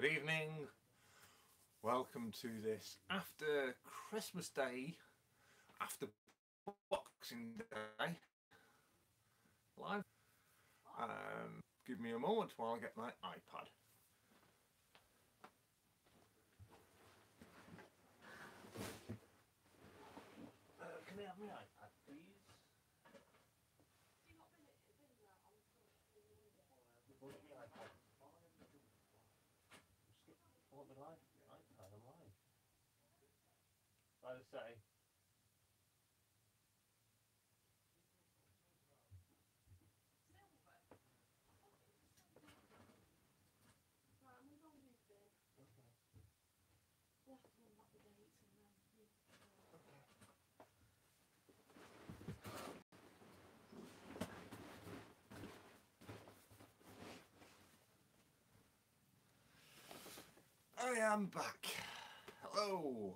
Good evening. Welcome to this after Christmas Day, after Boxing Day live. Give me a moment while I get my iPad. Can I have my iPad, please? What the iPad? I'm live. Like I say. I am back. Hello.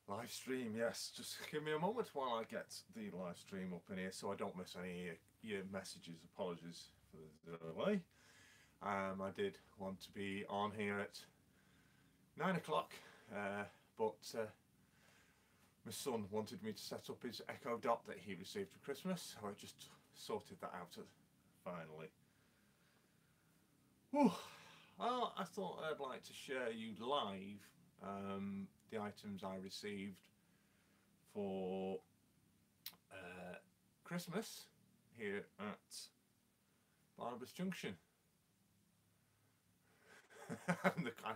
Live stream, yes. Just give me a moment while I get the live stream up in here so I don't miss any of your messages. Apologies for the delay. I did want to be on here at 9 o'clock, but my son wanted me to set up his Echo Dot that he received for Christmas, so I just sorted that out finally. Whew. Well, I thought I'd like to share you live the items I received for Christmas here at Barnabas Junction. I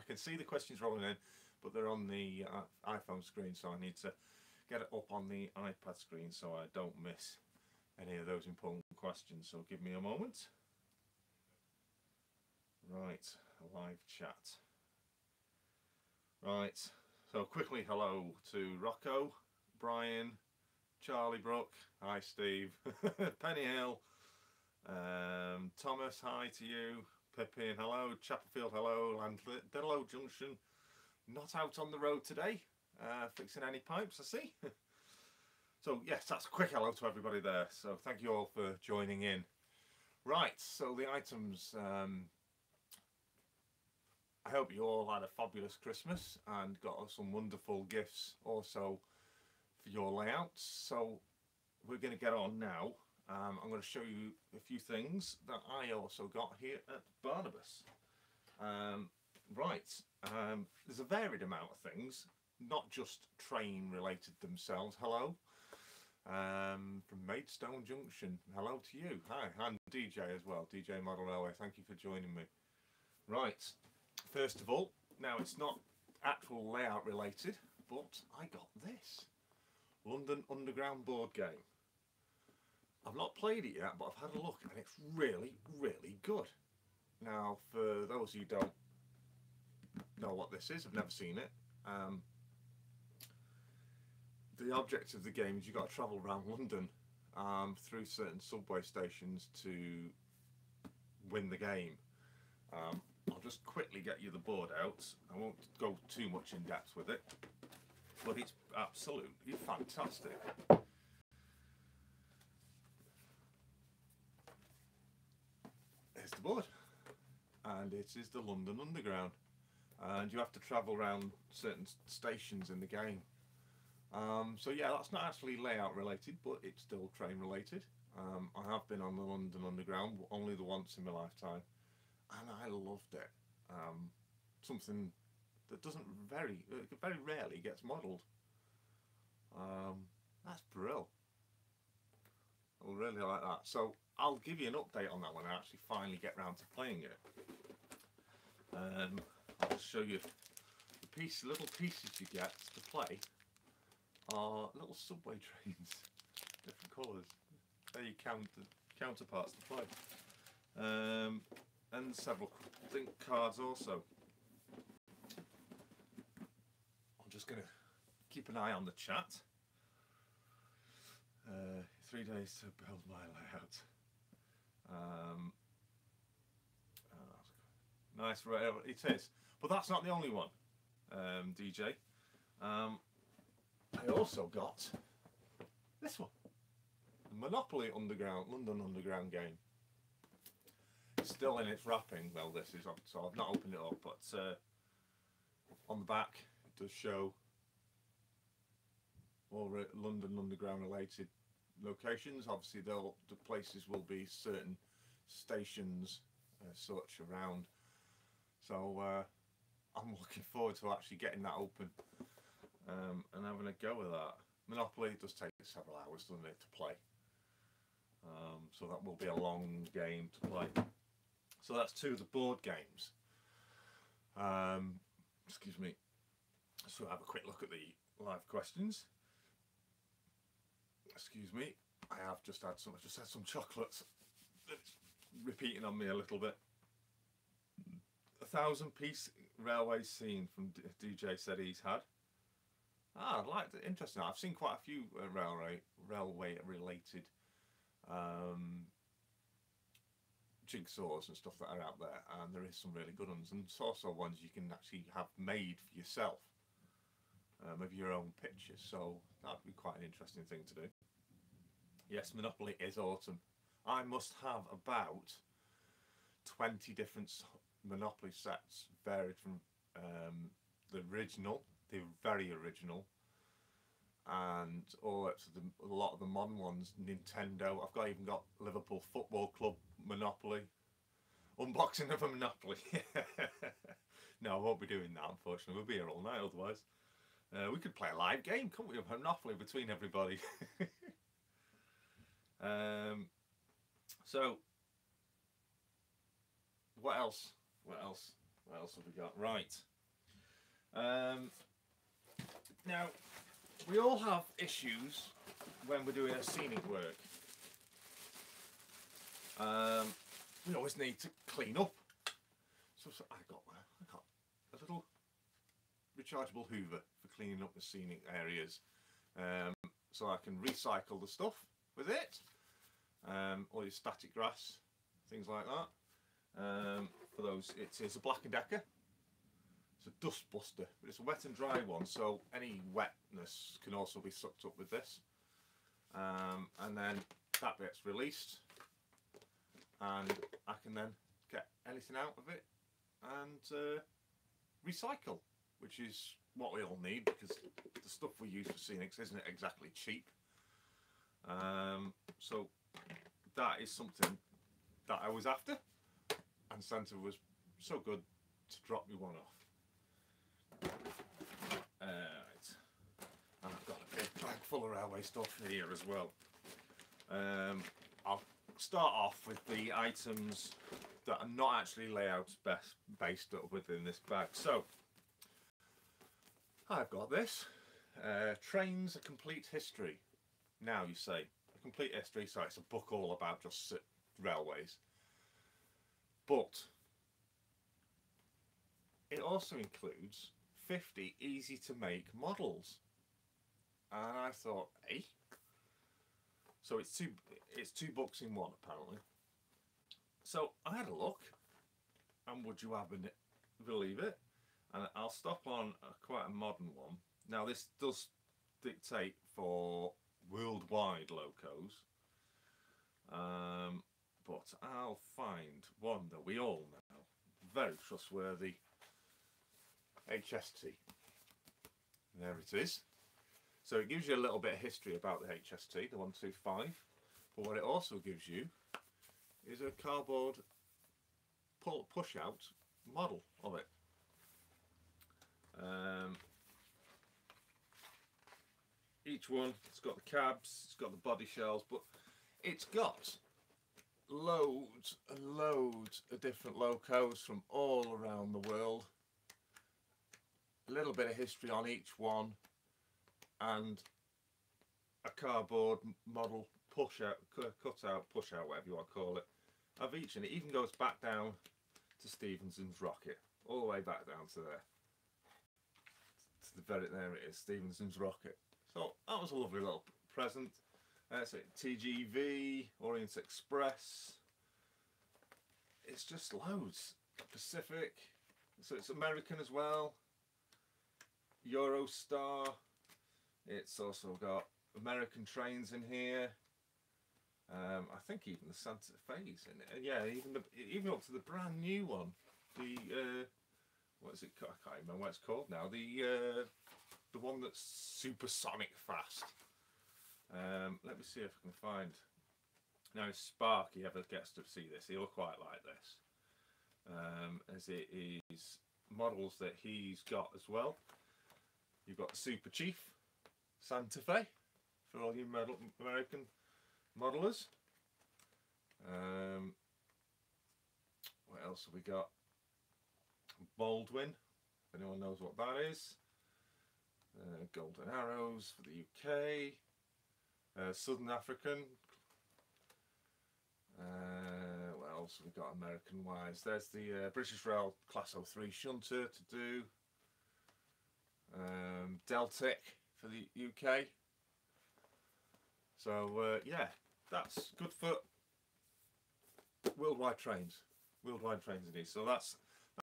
can see the questions rolling in, but they're on the iPhone screen, so I need to get it up on the iPad screen so I don't miss any of those important questions. So give me a moment. Right, live chat. Right, so quickly hello to Rocco, Brian, Charlie Brook, hi Steve, Penny Hill, Thomas, hi to you, Pippin, hello, Chapelfield, hello, Landillow Junction, not out on the road today, fixing any pipes, I see. So yes, that's a quick hello to everybody there, so thank you all for joining in. Right, so the items, I hope you all had a fabulous Christmas and got some wonderful gifts also for your layouts. So we're going to get on now. I'm going to show you a few things that I also got here at Barnabas. There's a varied amount of things, not just train related themselves. Hello. From Maidstone Junction. Hello to you. Hi. And DJ as well. DJ Model Railway. Thank you for joining me. Right. First of all, now it's not actual layout related, but I got this London Underground board game. I've not played it yet, but I've had a look and it's really, really good. Now, for those who don't know what this is, I've never seen it. The object of the game is you've got to travel around London through certain subway stations to win the game. I'll just quickly get you the board out. I won't go too much in depth with it, but it's absolutely fantastic. Here's the board, and it is the London Underground, and you have to travel around certain stations in the game. So yeah, that's not actually layout related, but it's still train related. I have been on the London Underground only the once in my lifetime, and I loved it. Something that very rarely gets modelled. That's brilliant. I really like that. So I'll give you an update on that when I actually finally get round to playing it. I'll just show you the little pieces you get to play are little subway trains, different colours. There you count the counterparts to play. And several cards also. I'm just going to keep an eye on the chat. 3 days to build my layout. Nice, it is. But that's not the only one, DJ. I also got this one, the Monopoly Underground, London Underground game. it's still in its wrapping. Well, this is, so I've not opened it up, but on the back it does show all London Underground related locations. Obviously the places will be certain stations such around, so I'm looking forward to actually getting that open and having a go with that. Monopoly does take several hours, doesn't it, to play, so that will be a long game to play. So that's two of the board games. Excuse me. So have a quick look at the live questions. Excuse me, I have just had some chocolates. It's repeating on me a little bit. 1,000-piece railway scene from DJ said he's had. I like it. Interesting. I've seen quite a few railway related jigsaws and stuff that are out there, and there is some really good ones, and it's also ones you can actually have made for yourself, of your own pictures, so that'd be quite an interesting thing to do. Yes, Monopoly is autumn. I must have about 20 different Monopoly sets, varied from the original, the very original, and all up to a lot of the modern ones. Nintendo. I've even got Liverpool Football Club Monopoly. Unboxing of a Monopoly. No, I won't be doing that, unfortunately. We'll be here all night otherwise. We could play a live game, couldn't we, of Monopoly between everybody? So what else have we got? Right, now we all have issues when we're doing a scenic work. We always need to clean up, so I got a little rechargeable hoover for cleaning up the scenic areas, so I can recycle the stuff with it, all your static grass, things like that. For those, it is a Black & Decker. It's a dust buster, but it's a wet and dry one, so any wetness can also be sucked up with this. And then that bit's released, and I can then get anything out of it and recycle, which is what we all need, because the stuff we use for scenics isn't exactly cheap. So that is something that I was after, and Santa was so good to drop me one off. Right. And I've got a big bag full of railway stuff here as well. I'll start off with the items that are not actually layout based within this bag. So I've got this, Trains: A Complete History. Now you say, a complete history, so it's a book all about just railways. But it also includes 50 easy to make models. And I thought, eh? So it's two books in one, apparently. So I had a look, and would you believe it? And I'll stop on quite a modern one. Now this does dictate for worldwide locos, but I'll find one that we all know, very trustworthy, HST. There it is. So it gives you a little bit of history about the HST, the 125, but what it also gives you is a cardboard push out model of it. Each one, it's got the cabs, it's got the body shells, but it's got loads and loads of different locos from all around the world. A little bit of history on each one, and a cardboard model push out, whatever you want to call it, of each, and it even goes back down to Stephenson's rocket, all the way back down to there. To the very, there it is, Stephenson's rocket. So that was a lovely little present. So TGV, Orient Express. It's just loads. Pacific. So it's American as well. Eurostar. It's also got American trains in here. I think even the Santa Fe's in it. Yeah, even up to the brand new one. The what is it? I can't remember what it's called now. The one that's supersonic fast. Let me see if I can find. Now, if Sparky ever gets to see this, he'll quite like this, as it is models that he's got as well. You've got the Super Chief Santa Fe for all you American modelers. What else have we got? Baldwin, if anyone knows what that is. Golden Arrows for the UK. Southern African. What else have we got American wise? There's the British Rail Class 03 shunter to do. Deltic for the UK. So yeah, that's good for worldwide trains. Worldwide trains indeed. So that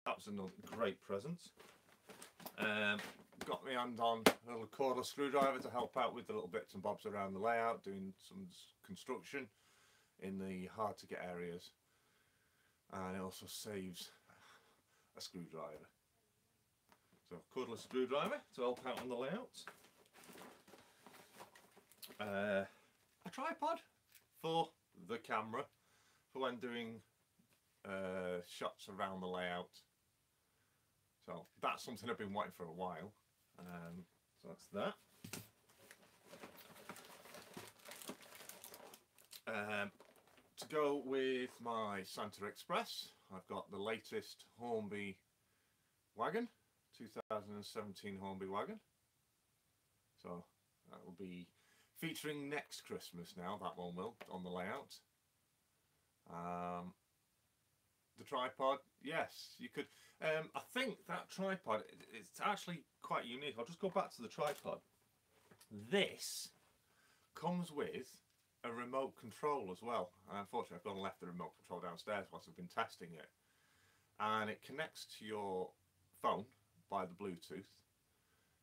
was another great present. Got my hand on a little cordless screwdriver to help out with the little bits and bobs around the layout, doing some construction in the hard to get areas, and it also saves a screwdriver. So cordless screwdriver to help out on the layout. A tripod for the camera for when doing shots around the layout. So that's something I've been wanting for a while. So that's that. To go with my Santa Express, I've got the latest Hornby wagon, 2017 Hornby wagon. So that will be featuring next Christmas now, that one will, on the layout. The tripod, yes, you could. I think that tripod, it's actually quite unique. I'll just go back to the tripod. This comes with a remote control as well. Unfortunately, I've gone and left the remote control downstairs whilst I've been testing it. And it connects to your phone by the Bluetooth.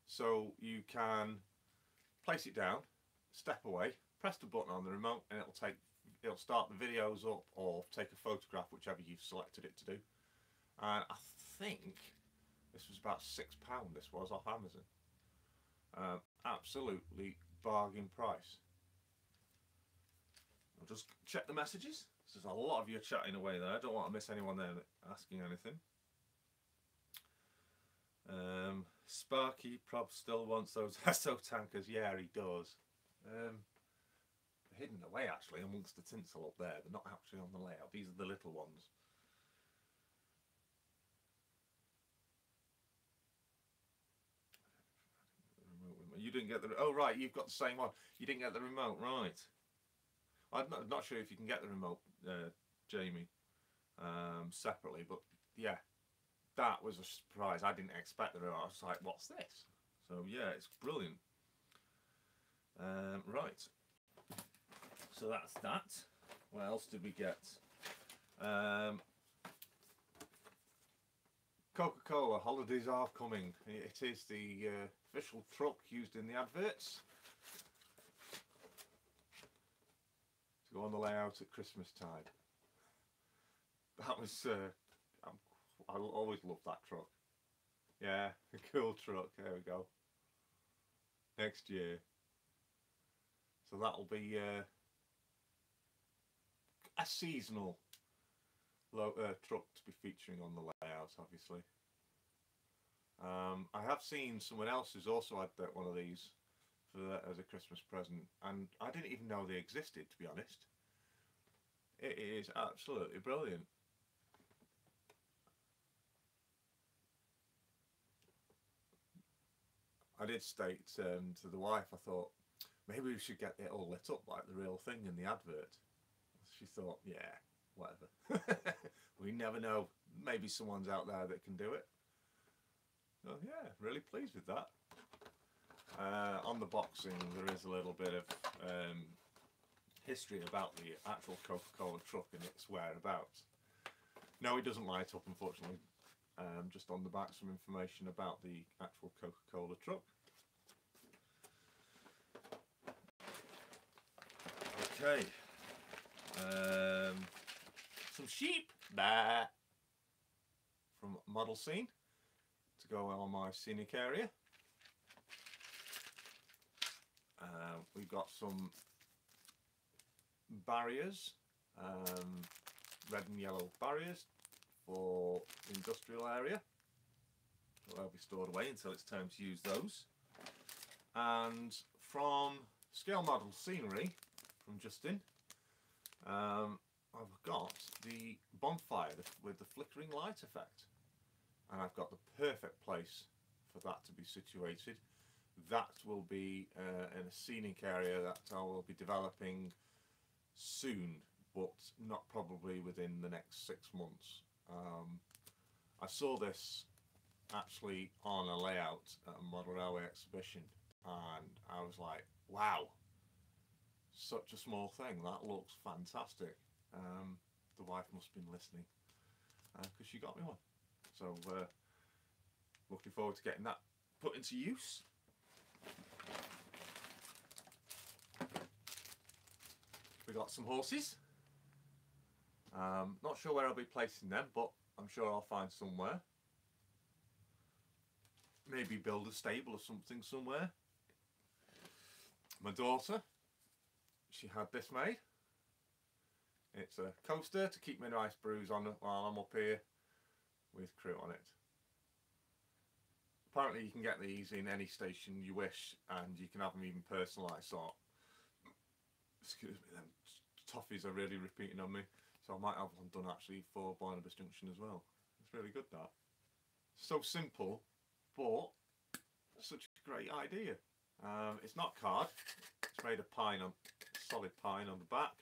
So you can place it down, step away, press the button on the remote, and it'll start the videos up or take a photograph, whichever you've selected it to do. And I think this was about £6, this was off Amazon. Absolutely bargain price. I'll just check the messages. There's a lot of you chatting away there. I don't want to miss anyone there asking anything. Sparky Prob still wants those Esso tankers. Yeah, he does. They're hidden away actually amongst the tinsel up there. They're not actually on the layout. These are the little ones. You didn't get the... Oh right, you've got the same one. You didn't get the remote, right. I'm not sure if you can get the remote, Jamie, separately, but yeah, that was a surprise. I didn't expect the remote. I was like, what's this? So yeah, it's brilliant. Right, so that's that. What else did we get? Coca-Cola holidays are coming. It is the official truck used in the adverts to go on the layout at Christmas time. That was I always loved that truck. Yeah, a cool truck. There we go. Next year. So that'll be a seasonal truck to be featuring on the layout, obviously. I have seen someone else who's also had one of these as a Christmas present, and I didn't even know they existed, to be honest. It is absolutely brilliant. I did state to the wife, I thought, maybe we should get it all lit up like the real thing in the advert. She thought, yeah, whatever. We never know. Maybe someone's out there that can do it. So yeah, really pleased with that. On the boxing, there is a little bit of history about the actual Coca-Cola truck and its whereabouts. No, it doesn't light up, unfortunately. Just on the back, some information about the actual Coca-Cola truck. Okay. Some sheep bah, from Model Scene to go on my scenic area. We've got some barriers, red and yellow barriers for the industrial area. They'll be stored away until it's time to use those. And from Scale Model Scenery from Justin, I've got the bonfire with the flickering light effect, and I've got the perfect place for that to be situated. That will be in a scenic area that I will be developing soon, but not probably within the next 6 months. I saw this actually on a layout at a model railway exhibition, and I was like, wow, such a small thing, that looks fantastic. The wife must have been listening because she got me one, so looking forward to getting that put into use. We got some horses. Not sure where I'll be placing them, but I'm sure I'll find somewhere. Maybe build a stable or something somewhere. My daughter, she had this made. It's a coaster to keep my nice brews on while I'm up here with crew on it. Apparently you can get these in any station you wish, and you can have them even personalised. So, excuse me, them toffees are really repeating on me, so I might have one done actually for Barnabas Junction as well. It's really good, that. So simple, but such a great idea. It's not card, it's made of pine, on solid pine on the back,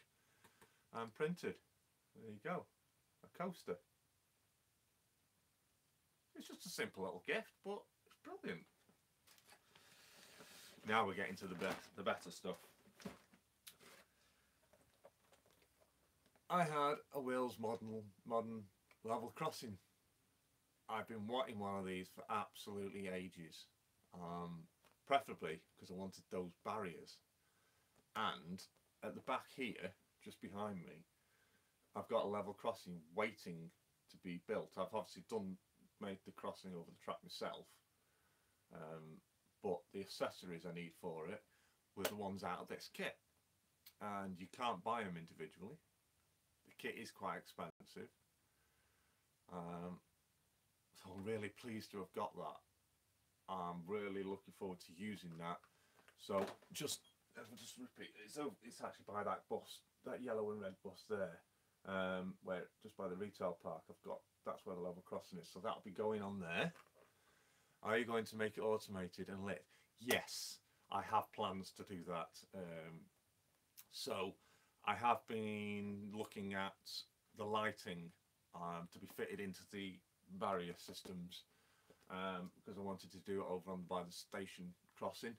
and printed. There you go, a coaster. It's just a simple little gift, but it's brilliant. Now we're getting to the better stuff. I had a Wales modern level crossing. I've been wanting one of these for absolutely ages. Preferably because I wanted those barriers. And at the back here, just behind me, I've got a level crossing waiting to be built. I've obviously made the crossing over the track myself, but the accessories I need for it were the ones out of this kit, and you can't buy them individually. The kit is quite expensive, so I'm really pleased to have got that. I'm really looking forward to using that. So just repeat, it's actually by that bus, that yellow and red bus there, where just by the retail park. That's where the level crossing is, so that'll be going on there. Are you going to make it automated and lit? Yes, I have plans to do that. So I have been looking at the lighting to be fitted into the barrier systems, because I wanted to do it over on by the station crossing,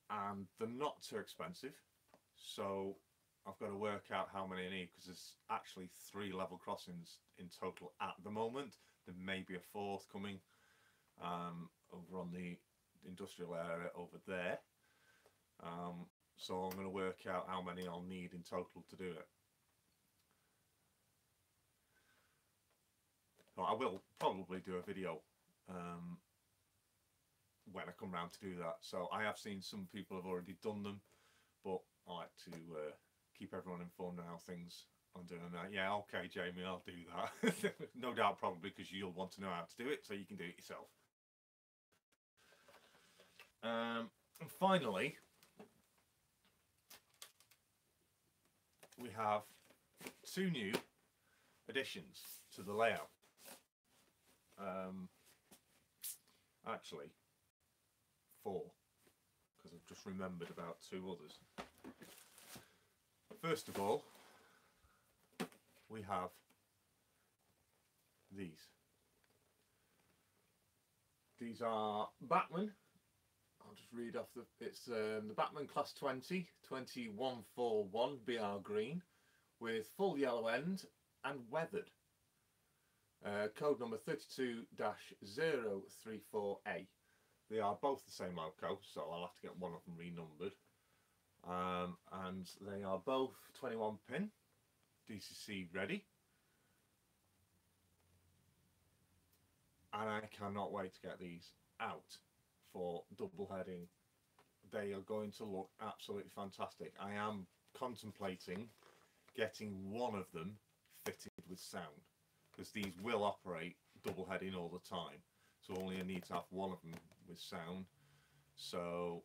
and they're not too expensive, so I've got to work out how many I need, because there's actually 3 level crossings in total at the moment. There may be a 4th coming over on the industrial area over there, so I'm going to work out how many I'll need in total to do it. So I will probably do a video when I come round to do that. So I have seen some people have already done them, but I like to keep everyone informed on how things I'm doing that. Yeah, okay, Jamie, I'll do that. No doubt, probably because you'll want to know how to do it, so you can do it yourself. And finally, we have 2 new additions to the layout. Actually 4, because I've just remembered about 2 others. First of all, we have these. These are Batman. I'll just read off it's the Batman Class 20141 BR green with full yellow end and weathered. Code number 32-034A. They are both the same loco, so I'll have to get one of them renumbered. And they are both 21 pin DCC ready. And I cannot wait to get these out for double heading. They are going to look absolutely fantastic. I am contemplating getting one of them fitted with sound, because these will operate double heading all the time. So only I need to have one of them with sound. So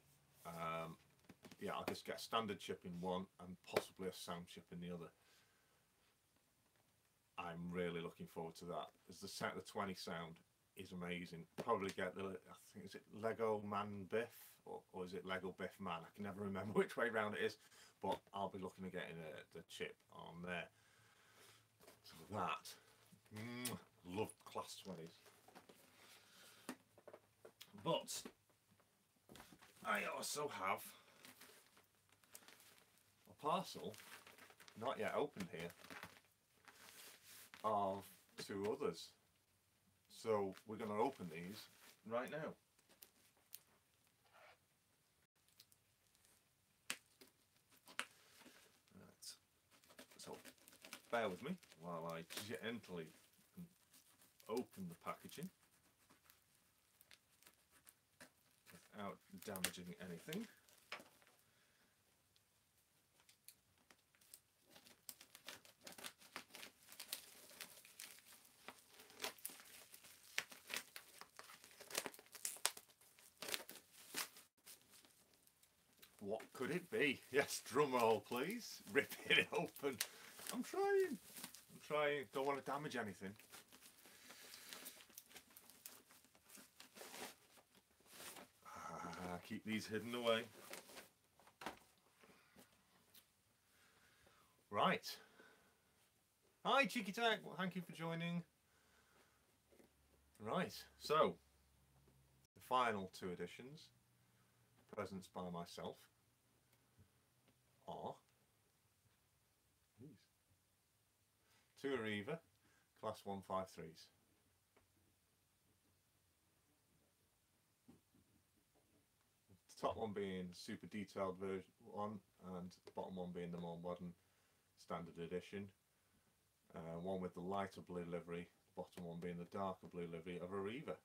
yeah, I'll just get a standard chip in one and possibly a sound chip in the other. I'm really looking forward to that. As the 20 sound is amazing. Probably get the, I think, is it Lego Man Biff or is it Lego Biff Man? I can never remember which way round it is, but I'll be looking at getting the chip on there. So that, love class 20s. But I also have a parcel, not yet opened here, of two others. So we're going to open these right now. Right. So bear with me while I gently open the packaging without damaging anything. What could it be? Yes, drum roll please. Rip it open. I'm trying. Don't want to damage anything. Keep these hidden away. Right. Hi Cheeky Tech, well, thank you for joining. Right, so the final two editions, presents by myself, are these. Two Arriva Class 153s. The top one being super detailed version one, and the bottom one being the more modern standard edition. One with the lighter blue livery, the bottom one being the darker blue livery of Arriva.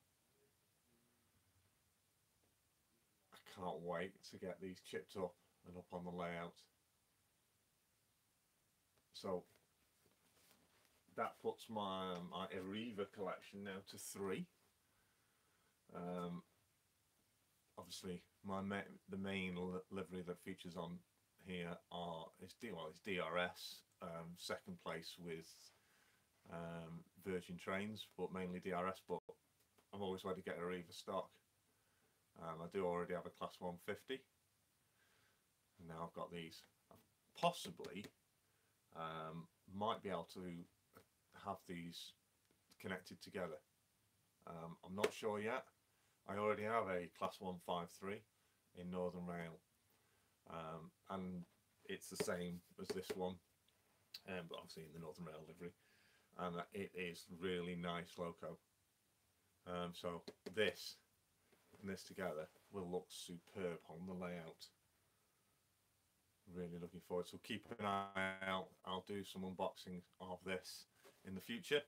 I can't wait to get these chipped up and up on the layout. So that puts my Arriva collection now to 3. Obviously, the main livery that features on here is DRS, second place with Virgin Trains, but mainly DRS. But I've always wanted to get Arriva stock. I do already have a Class 150, and now I've got these. I possibly might be able to have these connected together. I'm not sure yet. I already have a Class 153 in Northern Rail, and it's the same as this one, but obviously in the Northern Rail livery, and it is really nice loco. So this and this together will look superb on the layout. Really looking forward, so keep an eye out. I'll do some unboxing of this in the future,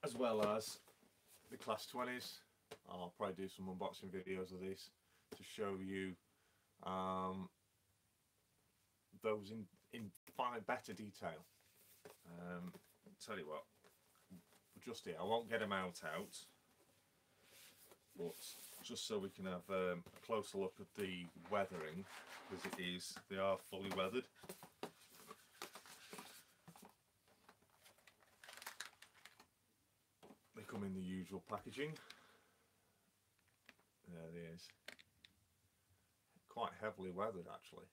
as well as the Class 20s. I'll probably do some unboxing videos of these to show you those in far better detail. Tell you what, just here, I won't get them out, but just so we can have a closer look at the weathering, because they are fully weathered. They come in the usual packaging. There it is. Quite heavily weathered actually,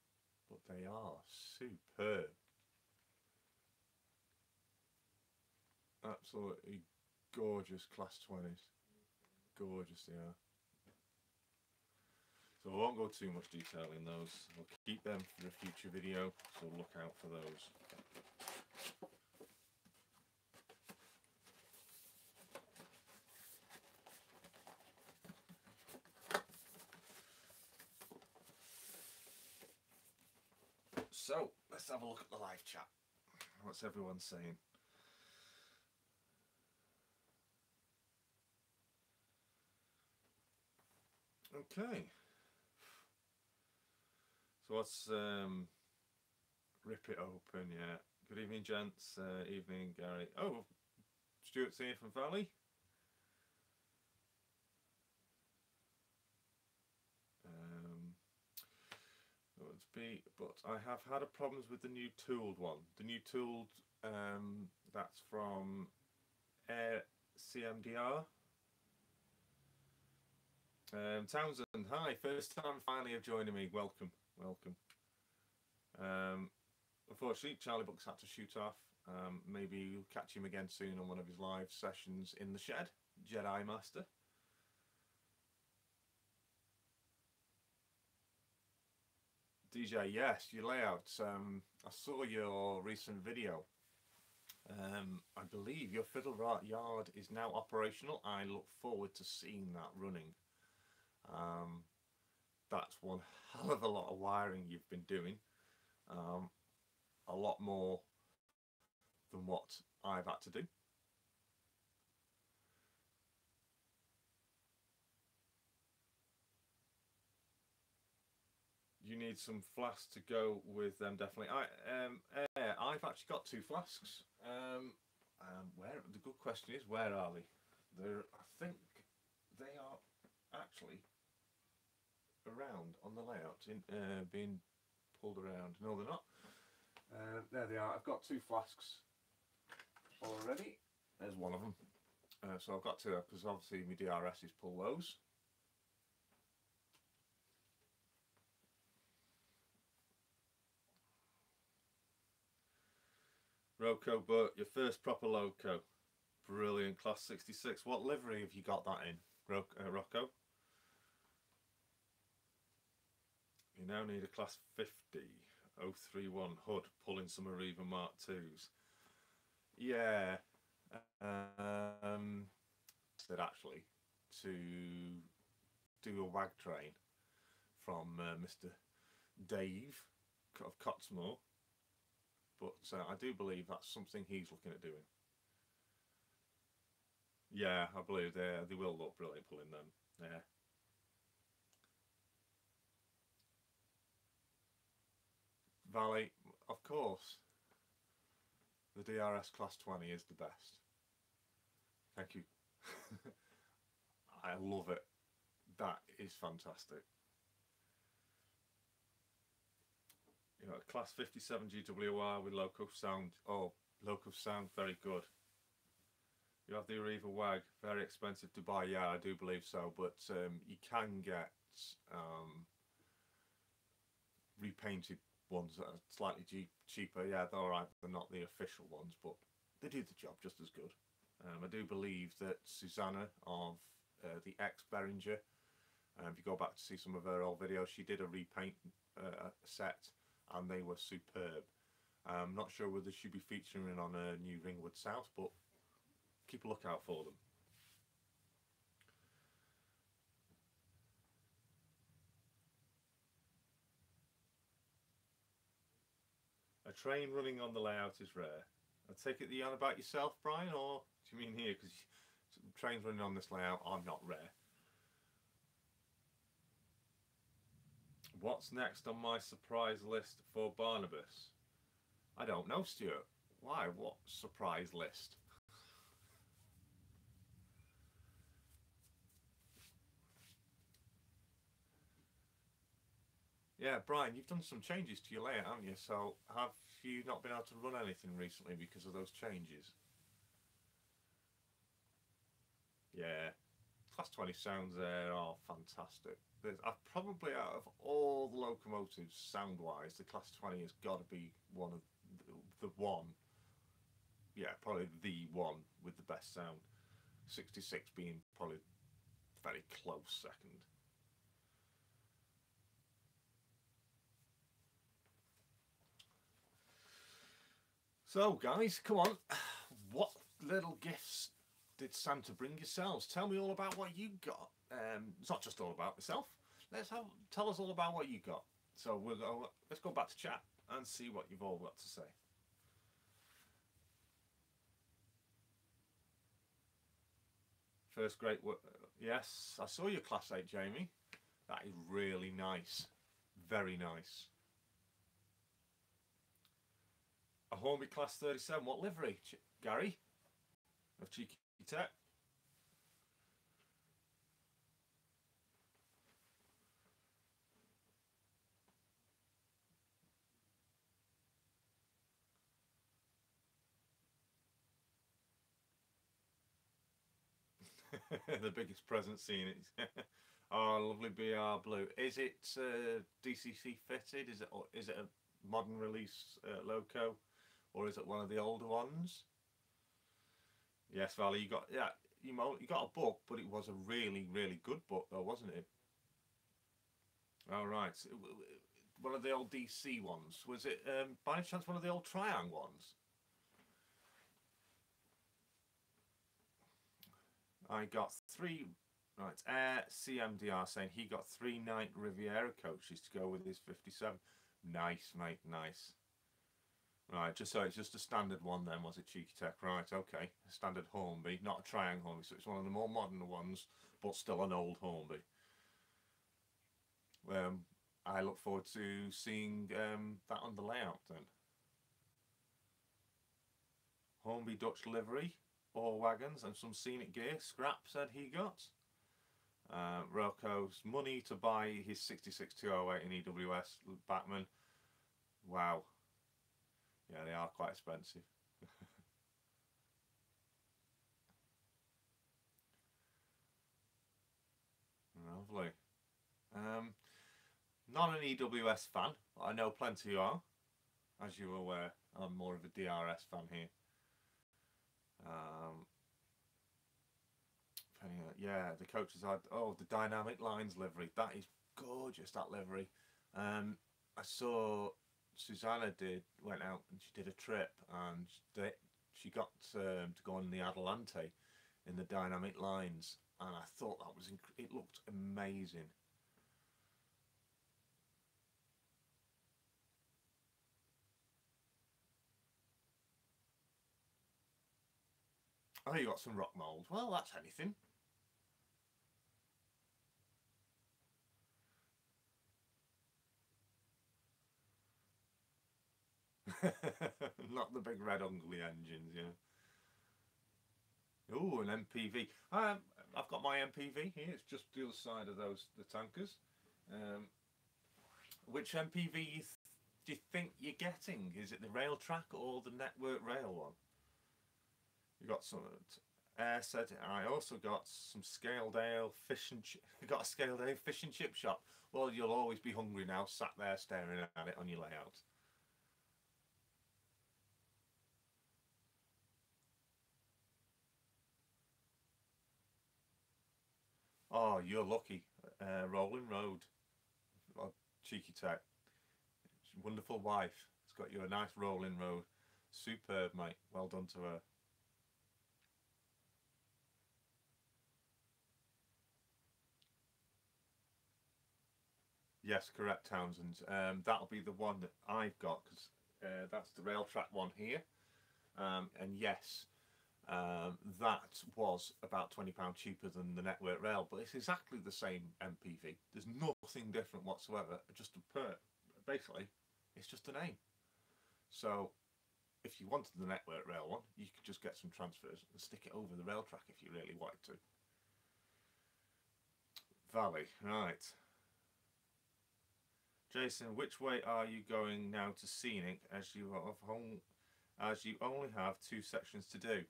but they are superb. Absolutely gorgeous Class 20s. Gorgeous they are. So I won't go too much detail in those. We'll keep them for a future video, so look out for those. So let's have a look at the live chat. What's everyone saying? Okay. So let's rip it open. Yeah. Good evening, gents. Evening, Gary. Oh, Stuart's here from Valley. But I have had a problems with the new tooled one. The new tooled, that's from Air CMDR. Townsend, hi, first time finally of joining me. Welcome, welcome. Unfortunately, Charlie Bucks had to shoot off. Maybe you'll catch him again soon on one of his live sessions in the shed. Jedi Master. DJ, yes, your layout. I saw your recent video. I believe your fiddle yard is now operational. I look forward to seeing that running. That's one hell of a lot of wiring you've been doing. A lot more than what I've had to do. You need some flasks to go with them, definitely. I've actually got 2 flasks. Where the good question is, where are they? I think they are actually around on the layout, being pulled around. No, they're not. There they are. I've got 2 flasks already. There's one of them. So I've got to, because obviously my DRSs pull those. Roco, but your first proper loco. Brilliant, class 66. What livery have you got that in, Rocco? You now need a class 50 031 hood pulling some Arriva Mark IIs. Yeah. Said actually to do a wag train from Mr. Dave of Cottesmore. But I do believe that's something he's looking at doing. Yeah, I believe they will look brilliant pulling them. Yeah. Valley, of course. The DRS Class 20 is the best. Thank you. I love it. That is fantastic. You know, Class 57 GWR with loco sound. Oh, loco sound, very good. You have the Arriva WAG, very expensive to buy. Yeah, I do believe so, but you can get repainted ones that are slightly cheaper. Yeah, they're alright. They're not the official ones, but they do the job just as good. I do believe that Susanna of the ex-Behringer, if you go back to see some of her old videos, she did a repaint set and they were superb. I'm not sure whether she'll be featuring on a new Ringwood South, but keep a lookout for them. A train running on the layout is rare. I take it that you're on about yourself, Brian, or do you mean here? Because trains running on this layout are not rare. What's next on my surprise list for Barnabas? I don't know, Stuart. Why? What surprise list? Yeah, Brian, you've done some changes to your layout, haven't you? So have you not been able to run anything recently because of those changes? Yeah, Class 20 sounds there are fantastic. I've probably, out of all the locomotives sound-wise, the Class 20 has got to be one of the one. Yeah, probably the one with the best sound. 66 being probably very close second. So, guys, come on. What little gifts did Santa bring yourselves? Tell me all about what you got. It's not just all about myself. Tell us all about what you got. So let's go back to chat. and see what you've all got to say. First great work. Yes, I saw your Class 8, Jamie. That is really nice. Very nice. A Hornby Class 37. What livery, Gary? Of Cheeky Tech. The biggest present seen it. Oh, lovely BR blue. Is it DCC fitted? Is it a modern release loco, or is it one of the older ones? Yes, Valley. You got you got a book, but it was a really good book, though, wasn't it? All right. One of the old DC ones. Was it by any chance one of the old Triang ones? I got 3. Right, CMDR saying he got 3 Night Riviera coaches to go with his 57. Nice, mate, nice. Right, just so it's just a standard one then, was it, Cheeky Tech? Right, okay. A standard Hornby, not a Triang Hornby, so it's one of the more modern ones, but still an old Hornby. I look forward to seeing that on the layout then. Hornby Dutch livery, all wagons and some Scenic gear. Scrap said he got. Rocco's money to buy his 66208 in EWS Batman. Wow. Yeah, they are quite expensive. Lovely. Not an EWS fan, but I know plenty who are. As you're aware, I'm more of a DRS fan here. Yeah, the coaches had, the Dynamic Lines livery. That is gorgeous, that livery. I saw Susanna went out and she did a trip, and she got to go on the Adelante in the Dynamic Lines, and I thought that was it looked amazing. Oh, you got some rock mould. Well, that's anything. Not the big red ugly engines, yeah. Oh, an MPV. I've got my MPV here. It's just the other side of the tankers. Which MPV do you think you're getting? Is it the rail track or the network rail one? You got some. Said I also got some Scaledale fish and got a Scaledale fish and chip shop. Well, you'll always be hungry now, sat there staring at it on your layout. Oh, you're lucky. Rolling Road. Oh, Cheeky Tech. Wonderful wife. It's got you a nice rolling road. Superb, mate. Well done to her. Yes, correct, Townsend. That'll be the one that I've got, because that's the rail track one here. And yes, that was about £20 cheaper than the network rail, but it's exactly the same MPV. There's nothing different whatsoever. Just basically, it's just a name. So if you wanted the network rail one, you could just get some transfers and stick it over the rail track if you really wanted to. Valley, right. Jason, which way are you going now to Scenic, as you only have 2 sections to do?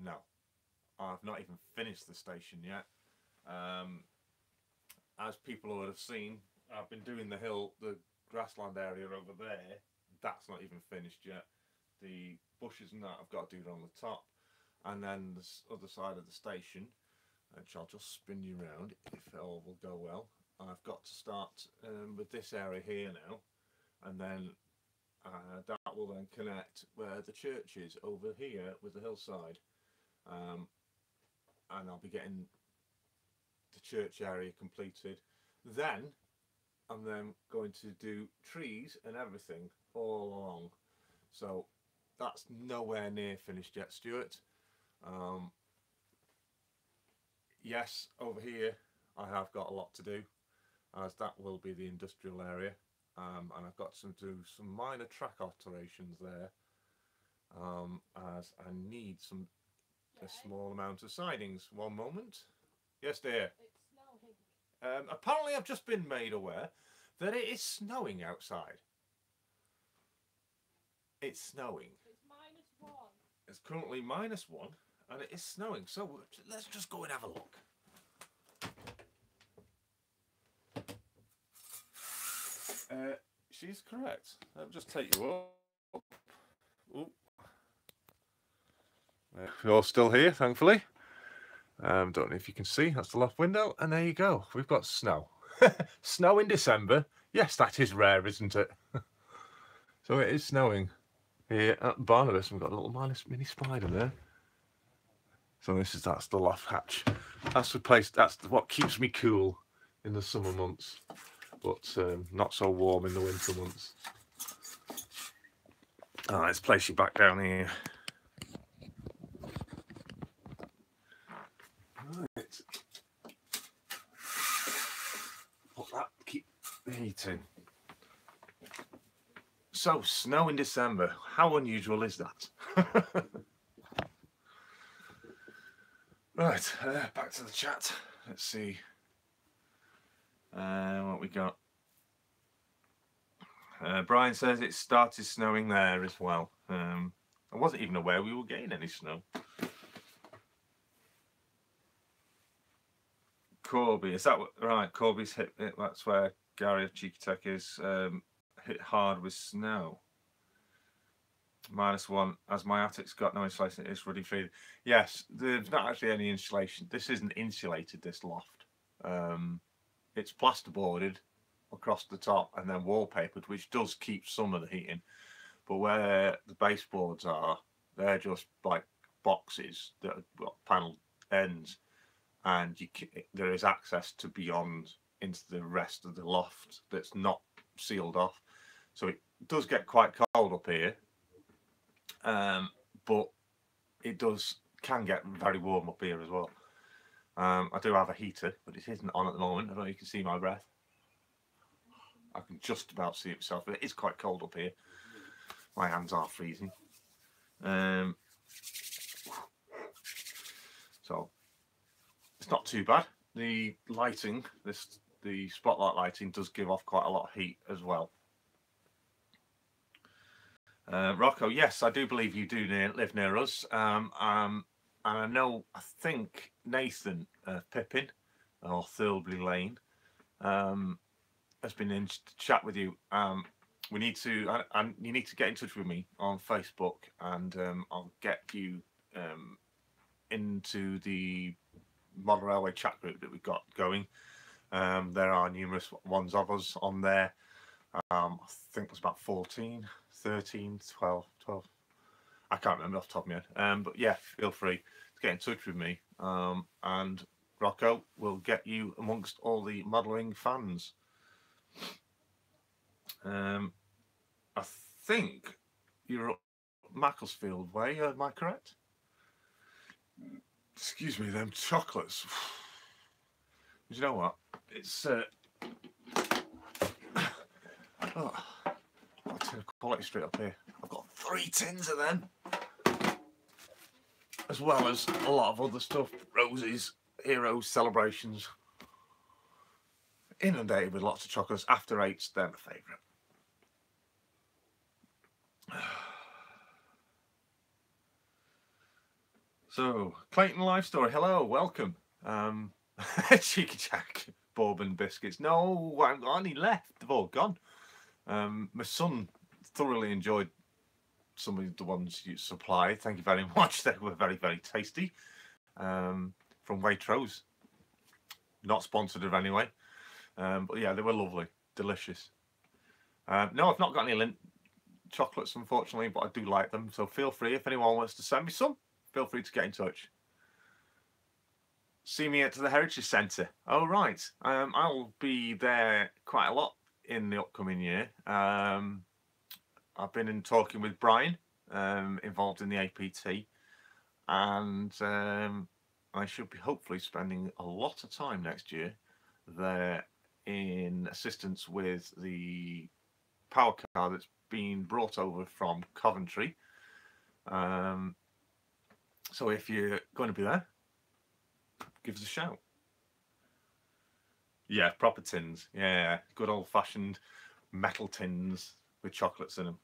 No, I've not even finished the station yet. As people would have seen, I've been doing the grassland area over there. That's not even finished yet. The bushes and that I've got to do on the top, and then the other side of the station, which I'll just spin you around if all will go well. I've got to start with this area here now, and then that will then connect where the church is over here with the hillside, and I'll be getting the church area completed. Then I'm going to do trees and everything all along. So that's nowhere near finished yet, Stuart. Yes, over here I have got a lot to do, as that will be the industrial area, and I've got to do some minor track alterations there, as I need a small amount of sidings. One moment. Yes, dear. It's snowing. Apparently, I've just been made aware that it is snowing outside. It's snowing. It's -1. It's currently -1, and it is snowing. So let's just go and have a look. She's correct. I'll just take you up. Ooh. You're still here, thankfully. Don't know if you can see. That's the loft window, and there you go. We've got snow. Snow in December. Yes, that is rare, isn't it? So it is snowing here at Barnabas. We've got a little mini spider there. So that's the loft hatch. That's the place. That's what keeps me cool in the summer months, but not so warm in the winter months. Let's place you back down here. Right. Put that. Keep the heat in. So, snow in December. How unusual is that? Right, back to the chat. Let's see what we got. Brian says it started snowing there as well. I wasn't even aware we were getting any snow. Corby, is that right? Corby's hit it. That's where Gary of Cheeky Tech is hit hard with snow. -1, as my attic's got no insulation, it's ruddy feed. Yes, there's not actually any insulation. This isn't insulated, this loft. It's plasterboarded across the top and then wallpapered, which does keep some of the heating. But where the baseboards are, they're just like boxes that have got panel ends, and there is access to beyond into the rest of the loft that's not sealed off. So it does get quite cold up here. But it can get very warm up here as well. I do have a heater, but it isn't on at the moment. I don't know if you can see my breath. I can just about see it myself, but it is quite cold up here. My hands are freezing. So it's not too bad. The lighting, the spotlight lighting does give off quite a lot of heat as well. Rocco, yes, I do believe you do live near us. And I know, I think Nathan Pippin, or Thirlby Lane, has been in to chat with you. You need to get in touch with me on Facebook, and I'll get you into the Model Railway chat group that we've got going. There are numerous ones of us on there. I think there's about 14, 13, 12. I can't remember off the top of my head. But yeah, feel free to get in touch with me. And Rocco will get you amongst all the modelling fans. I think you're up Macclesfield way, am I correct? Excuse me, them chocolates. You know what? It's I'll turn the quality straight up here. I've got 3 tins of them, as well as a lot of other stuff. Roses, Heroes, Celebrations. Inundated with lots of chocolates. After 8s, they're my favourite. So, Clayton Life Story, hello, welcome. Cheeky Jack, Bourbon Biscuits. No, I haven't got any left. They've all gone. My son thoroughly enjoyed some of the ones you supplied. Thank you very much. They were very, very tasty. From Waitrose. Not sponsored of anyway. But yeah, they were lovely. Delicious. No, I've not got any Lindt chocolates, unfortunately, but I do like them. So feel free, if anyone wants to send me some, feel free to get in touch. See me at the Heritage Centre. Oh, right. I'll be there quite a lot in the upcoming year. I've been in talking with Brian, involved in the APT, and I should be hopefully spending a lot of time next year there in assistance with the power car that's been brought over from Coventry. So if you're going to be there, give us a shout. Yeah, proper tins. Yeah, good old-fashioned metal tins with chocolates in them.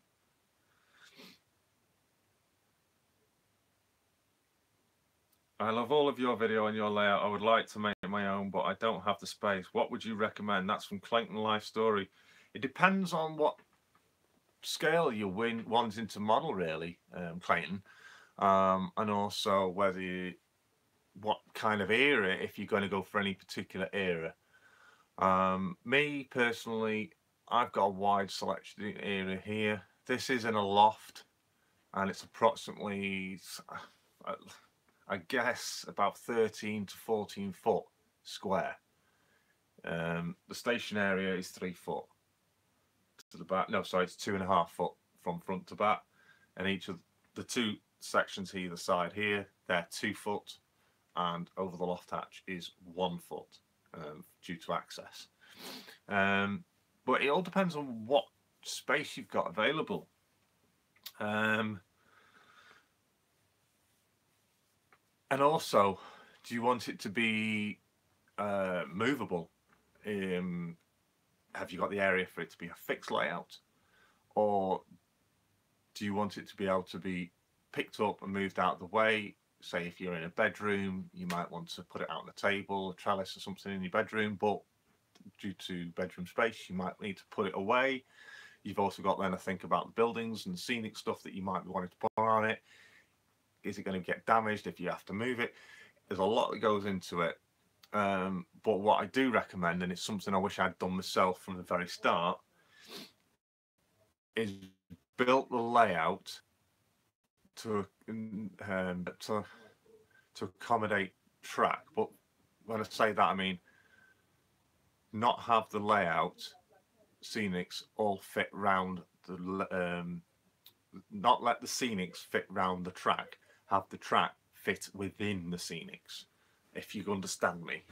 I love all of your video and your layout. I would like to make my own, but I don't have the space. What would you recommend? That's from Clayton Life Story. It depends on what scale you're wanting to model, really, Clayton, and also what kind of era, if you're going to go for any particular era. Me personally, I've got a wide selection area here. This is in a loft, and it's approximately, I guess, about 13 to 14 foot square. The station area is 3 foot to the back. No, sorry, it's 2.5 foot from front to back. And each of the two sections either side here, they're 2 foot, and over the loft hatch is 1 foot due to access. But it all depends on what space you've got available. And also, do you want it to be movable? Have you got the area for it to be a fixed layout? Or do you want it to be able to be picked up and moved out of the way? Say if you're in a bedroom, you might want to put it out on a table, a trellis or something in your bedroom, but due to bedroom space, you might need to put it away. You've also got then to think about the buildings and scenic stuff that you might be wanting to put on it. Is it going to get damaged if you have to move it? There's a lot that goes into it. But what I do recommend, and it's something I wish I'd done myself from the very start, is built the layout to accommodate track. But when I say that, I mean not have the layout scenics all fit round the not let the scenics fit round the track, have the track fit within the scenics, if you understand me.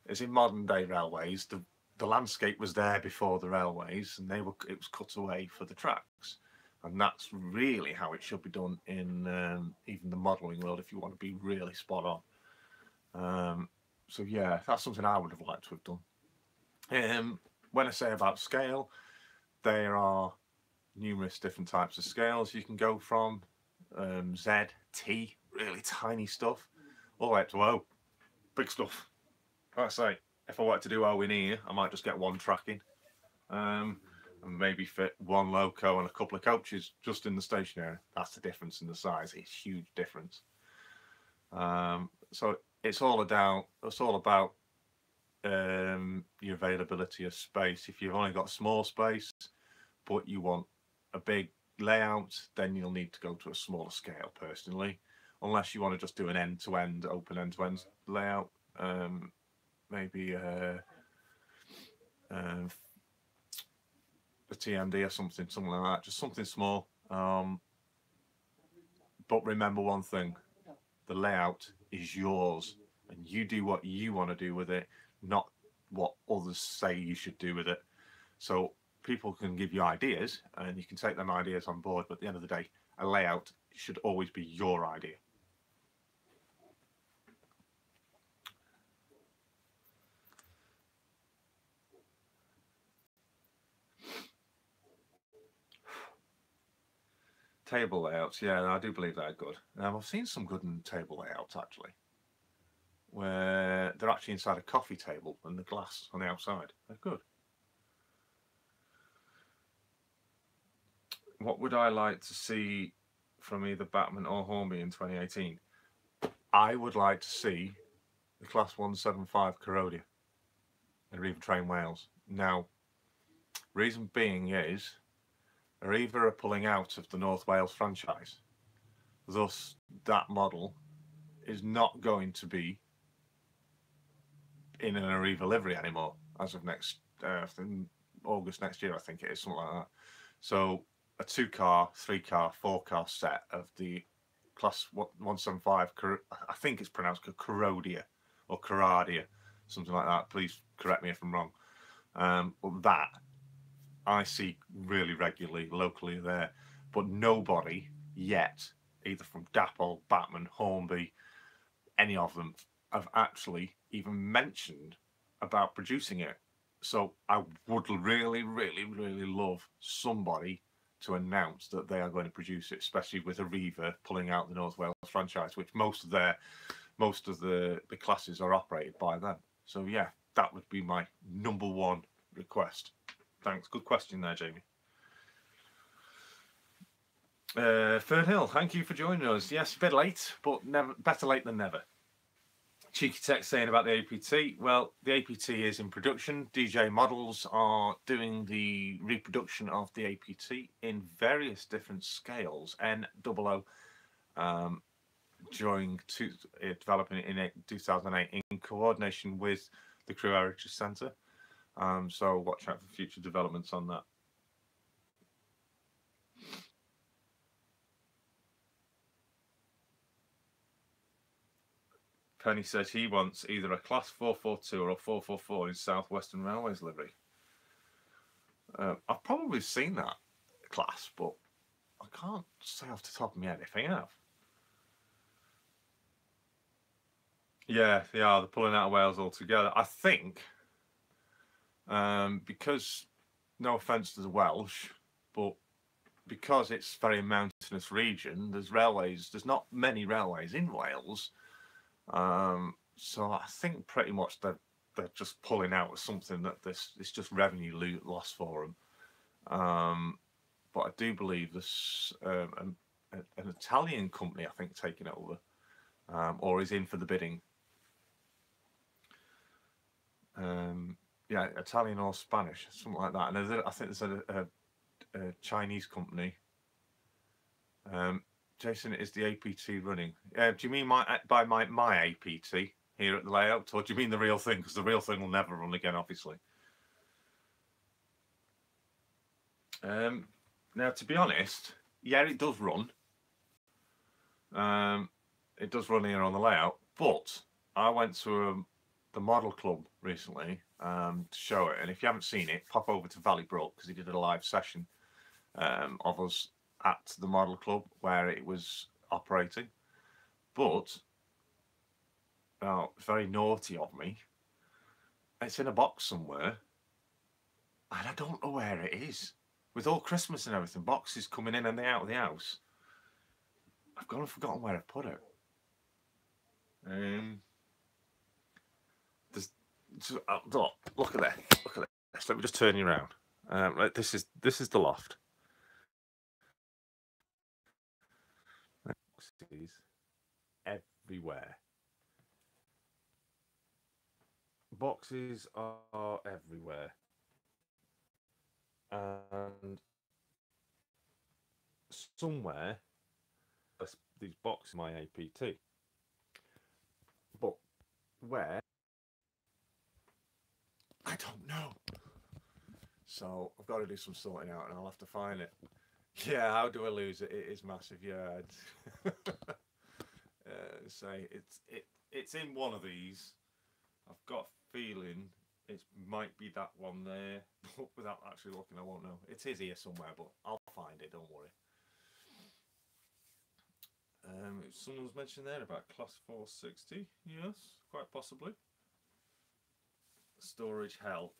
As in modern day railways, the landscape was there before the railways, and it was cut away for the tracks, and that's really how it should be done in even the modelling world if you want to be really spot on. So yeah, that's something I would have liked to have done. When I say about scale, there are numerous different types of scales you can go from. Z, T, really tiny stuff, all the way up to O, big stuff. Like I say, if I wanted to do O in here, I might just get one tracking, and maybe fit one loco and a couple of coaches just in the station area. That's the difference in the size. It's a huge difference. So it's all about your availability of space. If you've only got small space, but you want a big layout, then you'll need to go to a smaller scale personally, unless you want to just do an end-to-end, open end-to-end layout. Maybe a TMD or something like that, just something small. But remember one thing, the layout is yours, and you do what you want to do with it, not what others say you should do with it. So people can give you ideas, and you can take them ideas on board, but at the end of the day, a layout should always be your idea. Table layouts, yeah, I do believe they're good. I've seen some good table layouts actually, where they're actually inside a coffee table and the glass on the outside. They're good. What would I like to see from either Batman or Hornby in 2018? I would like to see the Class 175 Corrodia and Arriva Train Wales. Now, reason being is Arriva are pulling out of the North Wales franchise. Thus, that model is not going to be in an Arriva livery anymore as of next August next year, I think it is, something like that. So a 2-car, 3-car, 4-car set of the class 175, I think it's pronounced Corodia or Caradia, something like that. Please correct me if I'm wrong. But that I see really regularly locally there, but nobody yet, either from Dapple, Batman, Hornby, any of them, have actually even mentioned about producing it. So I would really, really, really love somebody to announce that they are going to produce it, especially with Arriva pulling out the North Wales franchise, which most of the classes are operated by them. So yeah, that would be my #1 request. Thanks. Good question there, Jamie. Fernhill, thank you for joining us. Yes, a bit late, but better late than never. Cheeky text saying about the APT. Well, the APT is in production. DJ Models are doing the reproduction of the APT in various different scales. N00 during developing it in 2008 in coordination with the Crew Heritage Centre. So watch out for future developments on that. Penny says he wants either a Class 442 or a 444 in South Western Railways livery. I've probably seen that class, but I can't say off the top of my head if I have. Yeah, they are. They're pulling out of Wales altogether. I think because, no offence to the Welsh, but because it's a very mountainous region, there's not many railways in Wales. So I think pretty much they're just pulling out of something that it's just revenue loss for them. But I do believe there's an Italian company, I think, taking it over, or is in for the bidding. Yeah, Italian or Spanish, something like that. And I think there's a Chinese company. Jason, is the APT running? Do you mean my APT here at the layout, or do you mean the real thing? Because the real thing will never run again, obviously. Now, to be honest, yeah, it does run. It does run here on the layout, but I went to the Model Club recently to show it, and if you haven't seen it, pop over to Valley Brook because he did a live session of us at the Model Club where it was operating. But very naughty of me, it's in a box somewhere and I don't know where it is. With all Christmas and everything, boxes coming in and out of the house, I've gone and forgotten where I put it. Look at that. Look at this. Let me just turn you around. Right, this is the loft. Boxes everywhere. Boxes are everywhere. And somewhere these boxes my APT. But where? I don't know. So I've got to do some sorting out and I'll have to find it. Yeah, how do I lose it? It is massive, yeah. Say it's in one of these. I've got a feeling it might be that one there, but without actually looking, I won't know. It is here somewhere, but I'll find it. Don't worry. Someone's mentioned there about Class 460. Yes, quite possibly. Storage hell.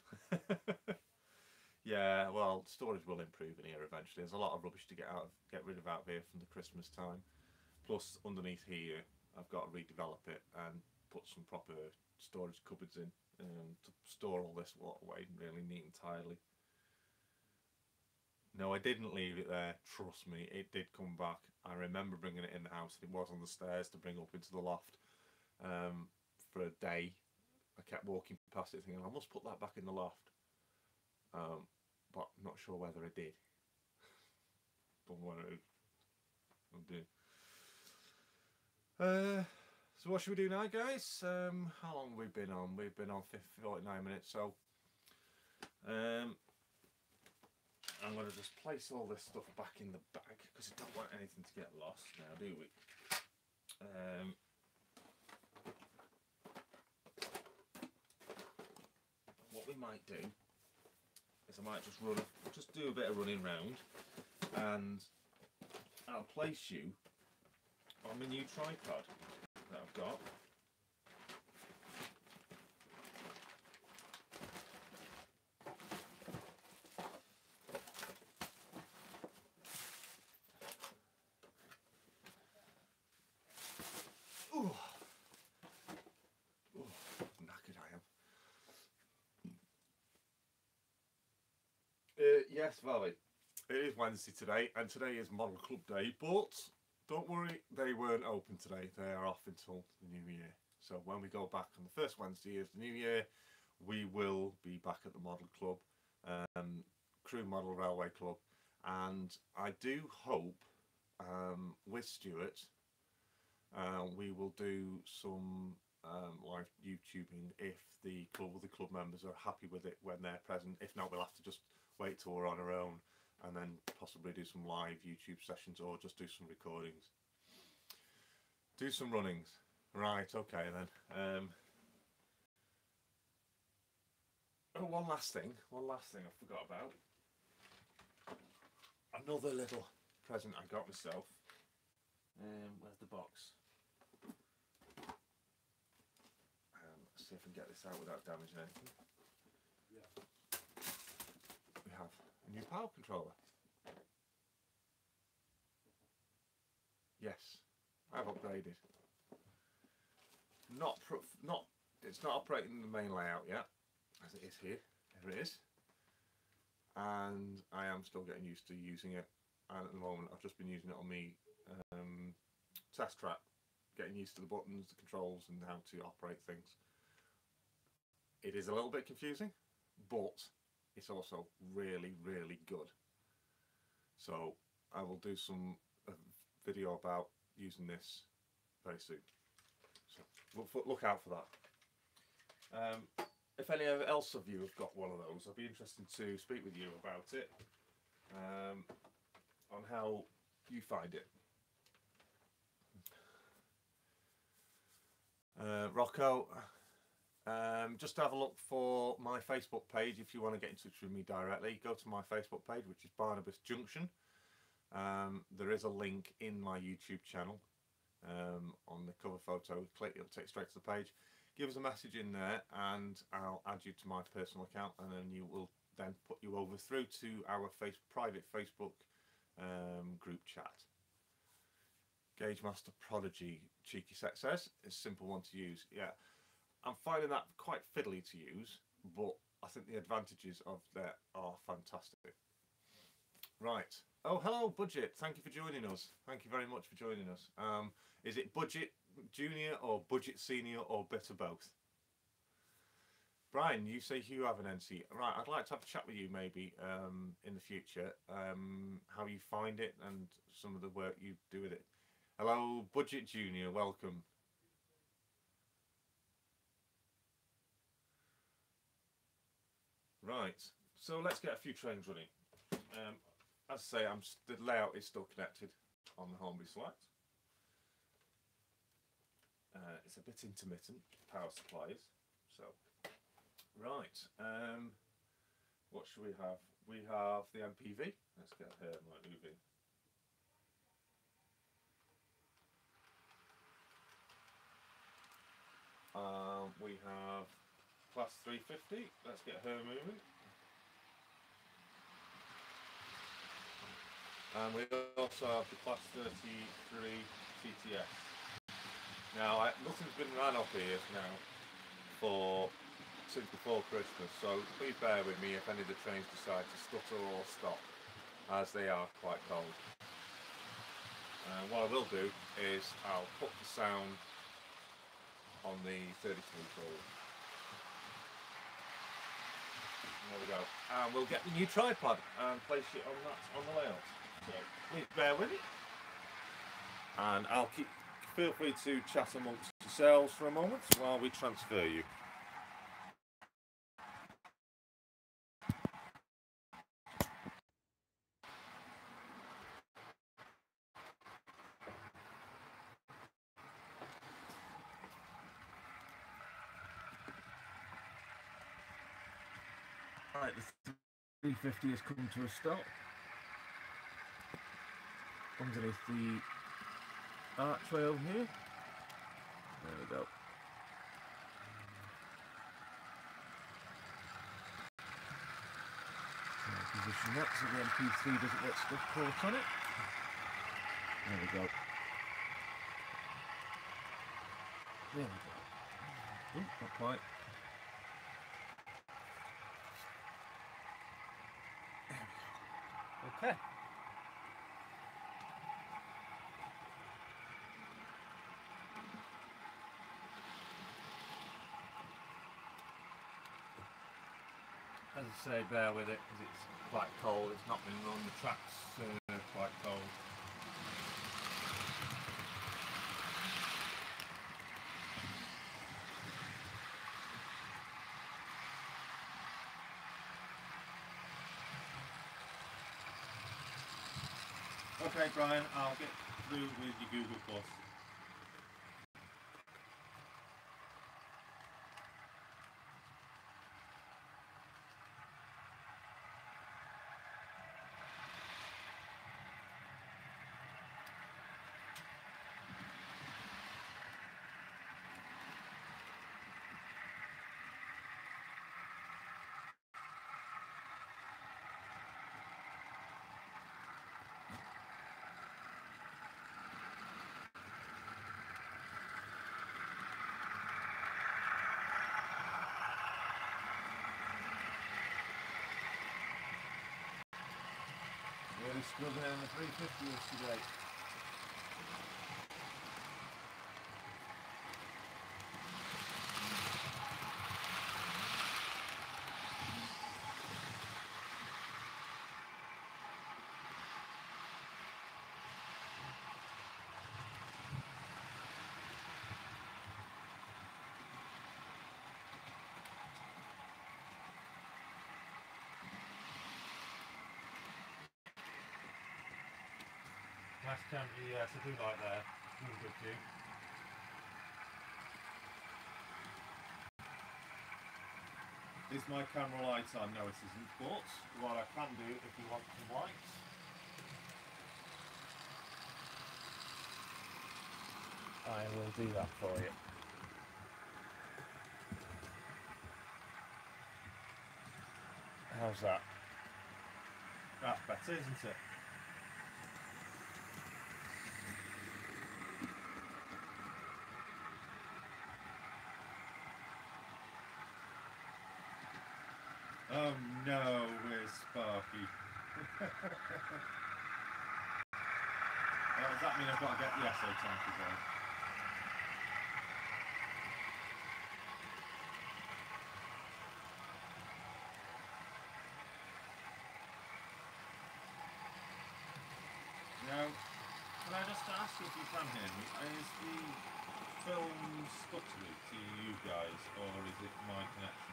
Yeah, well, storage will improve in here eventually. There's a lot of rubbish to get rid of out here from the Christmas time. Plus, underneath here, I've got to redevelop it and put some proper storage cupboards in to store all this away really neat and tidy. No, I didn't leave it there. Trust me, it did come back. I remember bringing it in the house. It was on the stairs to bring up into the loft for a day. I kept walking past it thinking, I must put that back in the loft. But I'm not sure whether I did. But whether I did. So what should we do now, guys? How long have we been on? We've been on 49 minutes, so I'm going to just place all this stuff back in the bag because I don't want anything to get lost now, do we? What we might do is I might just do a bit of running round, and I'll place you on my new tripod that I've got. Knackered I am. Yes, Valley. It is Wednesday today, and today is Model Club Day, but don't worry, they weren't open today. They are off until the new year. So when we go back on the first Wednesday of the new year, we will be back at the Model Club, Crew Model Railway Club, and I do hope with Stuart we will do some live YouTubing if the club members are happy with it when they're present. If not, we'll have to just wait till we're on our own and then possibly do some live YouTube sessions or just do some recordings. Do some runnings. Right, okay then. Oh, one last thing I forgot about. Another little present I got myself. Where's the box? Let's see if I can get this out without damaging anything. Yeah. We have a new power controller. Yes, I've upgraded. It's not operating the main layout yet, as it is here. Here it is. And I am still getting used to using it. And at the moment, I've just been using it on the test track, getting used to the buttons, the controls, and how to operate things. It is a little bit confusing, but it's also really, really good. So I will do some video about using this very soon. So look out for that. If any else of you have got one of those, I'd be interested to speak with you about it, on how you find it. Rocco, just have a look for my Facebook page if you want to get in touch with me directly. Go to my Facebook page, which is Barnabas Junction. There is a link in my YouTube channel on the cover photo. Click, it'll take you straight to the page. Give us a message in there and I'll add you to my personal account, and then you will then put you over through to our private Facebook group chat. Gauge Master Prodigy, Cheeky Set says, it's a simple one to use. Yeah, I'm finding that quite fiddly to use, but I think the advantages of that are fantastic. Right. Oh, hello, Budget. Thank you for joining us. Thank you very much for joining us. Is it Budget Junior or Budget Senior or bit of both? Brian, you say you have an NC. Right, I'd like to have a chat with you maybe in the future, how you find it and some of the work you do with it. Hello, Budget Junior, welcome. Right, so let's get a few trains running. As I say, the layout is still connected on the Hornby Select. It's a bit intermittent, power supplies. So, right, what should we have? We have the MPV. Let's get her moving. We have Class 350. Let's get her moving. And we also have the Class 33 CTS. Now, nothing's been ran up here now since before Christmas, so please bear with me if any of the trains decide to stutter or stop, as they are quite cold. What I will do is I'll put the sound on the 33 forward. There we go. And we'll get the new tripod and place it on the layout. So please bear with it. And feel free to chat amongst yourselves for a moment while we transfer you. Right, the 350 has come to a stop. Underneath the archway over here. There we go. Position that so the MP3 doesn't get stuff caught on it. There we go. There we go. Ooh, not quite. There we go. Okay. As I say, bear with it because it's quite cold. It's not been on the tracks quite cold. Okay, Brian, I'll get through with your Google Plus. Really struggling in the 350s today. Nice camera, yes, I do like that. Really good view. Is my camera light on? No, it isn't, but what I can do if you want some lights. I will do that for you. How's that? That's better, isn't it? Oh no, where's Sparky? Does that mean I've got to get the SO tank as well? Now, can I just ask if you can hear me, is the film stuttering to you guys, or is it my connection?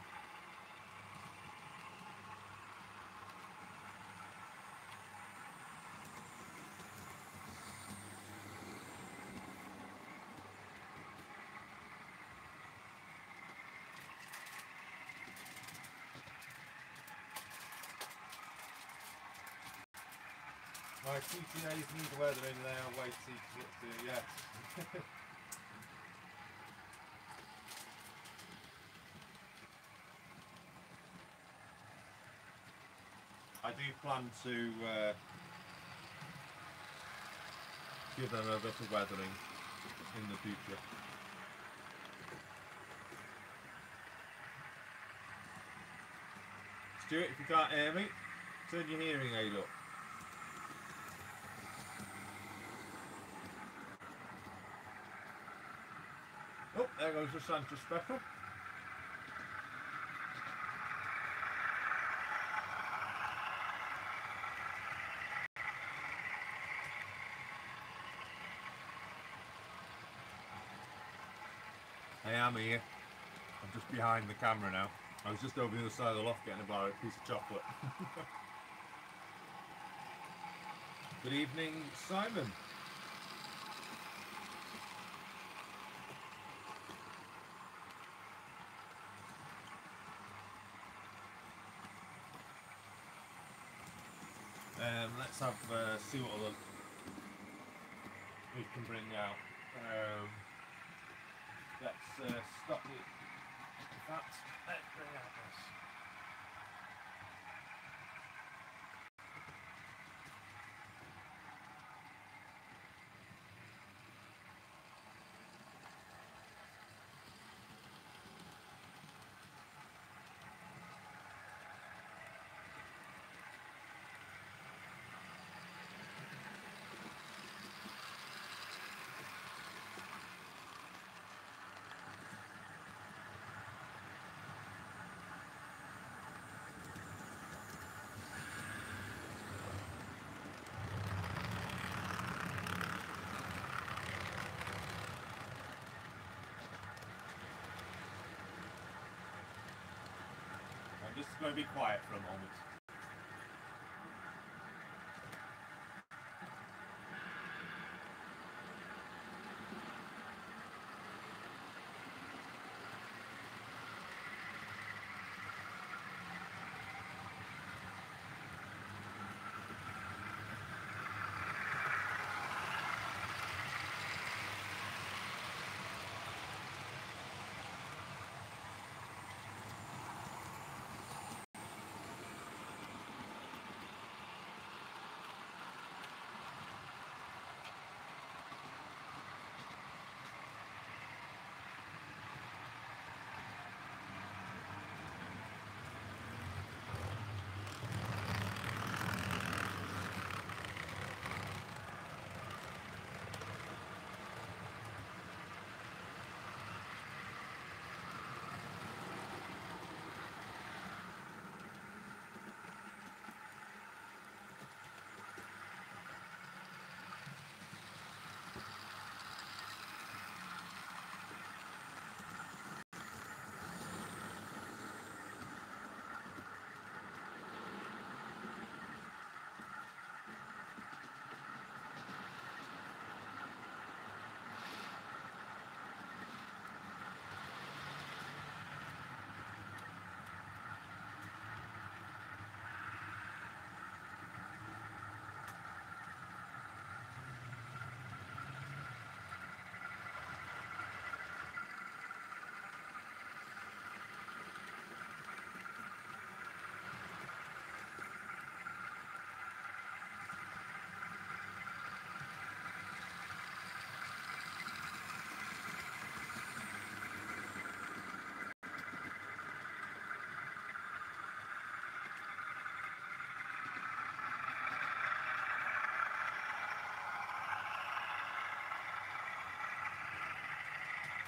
My TTAs need weathering, they are way too to, yes. I do plan to give them a bit of weathering in the future. Stuart, if you can't hear me, turn your hearing aid up. Oh, there goes the Santa Special. I am here. I'm just behind the camera now. I was just over the other side of the loft getting a piece of chocolate. Good evening, Simon. let's see what other we can bring out. Let's stop it. In fact, let's bring out this. I'm just going to be quiet for a moment.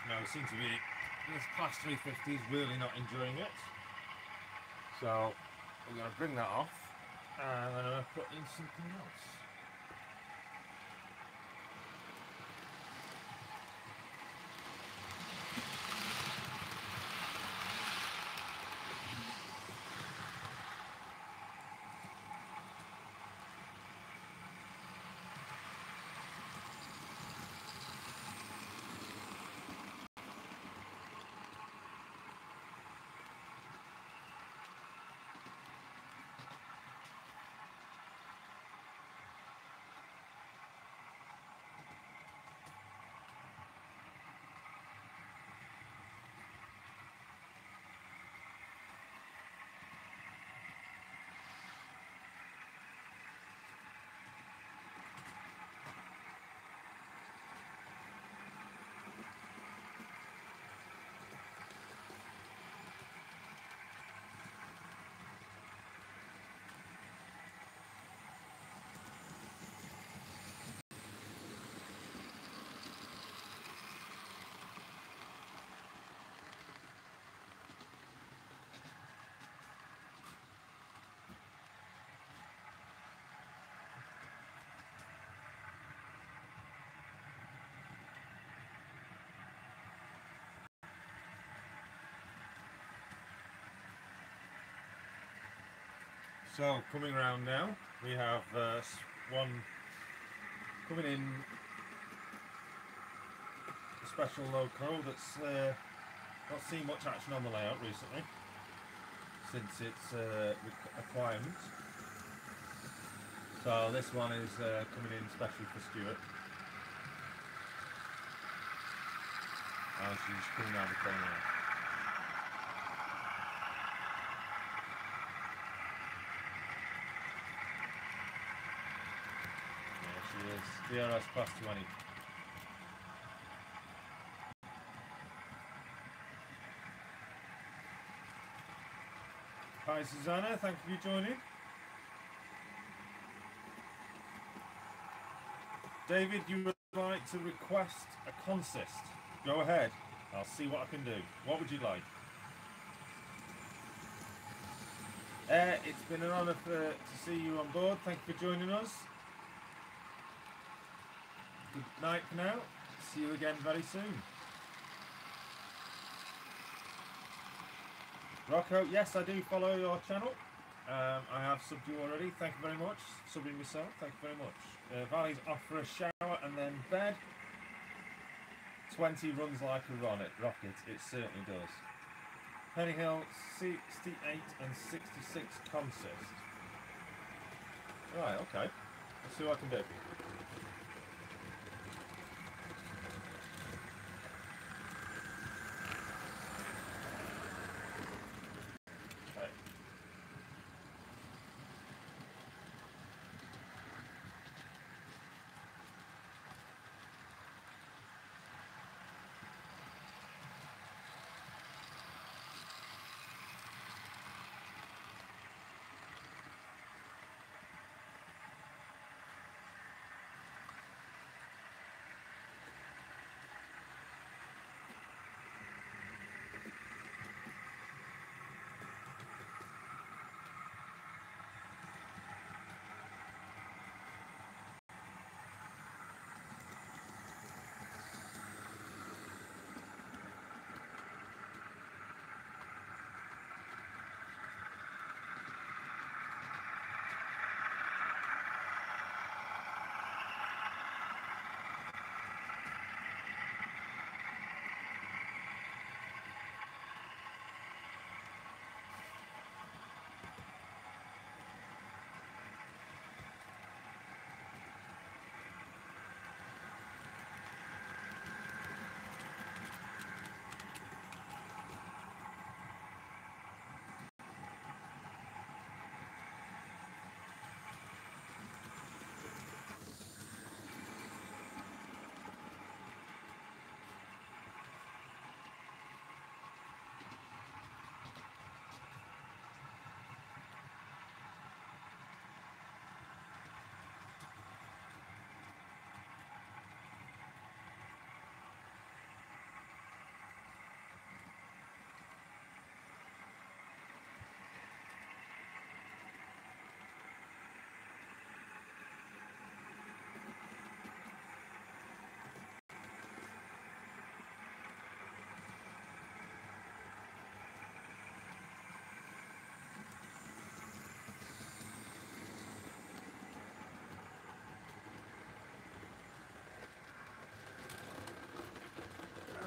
Now it seems to be this class 350 is really not enjoying it. So we're going to bring that off and I'm going to put in something else. So coming around now, we have one coming in, a special loco that's not seen much action on the layout recently since its acquirement. So this one is coming in especially for Stuart. And she's coming around the corner. Yeah, she is. DRS plus 20. Hi Susanna, thank you for joining. David, you would like to request a consist. Go ahead. I'll see what I can do. What would you like? It's been an honour to see you on board. Thank you for joining us. Good night for now. See you again very soon. Rocco, yes, I do follow your channel. I have subbed you already. Thank you very much. Subbing myself. Thank you very much. Valley's off for a shower and then bed. 20 runs like a rocket. It certainly does. Penny Hill 68 and 66 consist. Right, okay. Let's see what I can do.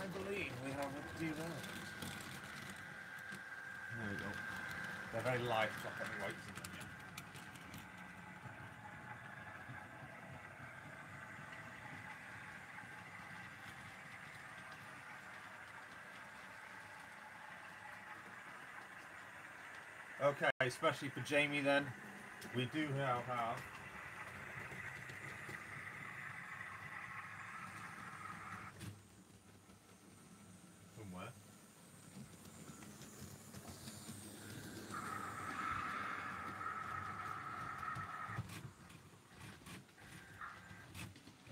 I believe we have a derailed. There we go. They're very light, so I've got the weights in them yet. Okay, especially for Jamie then, we do now have somewhere.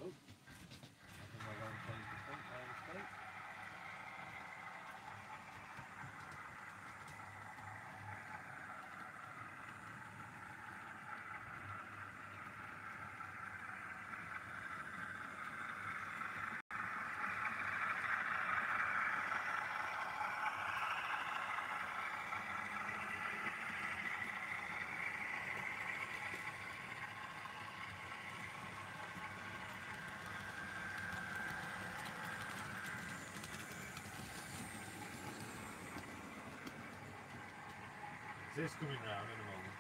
Oh, I think I won't change the point by mistake. This coming round in a moment.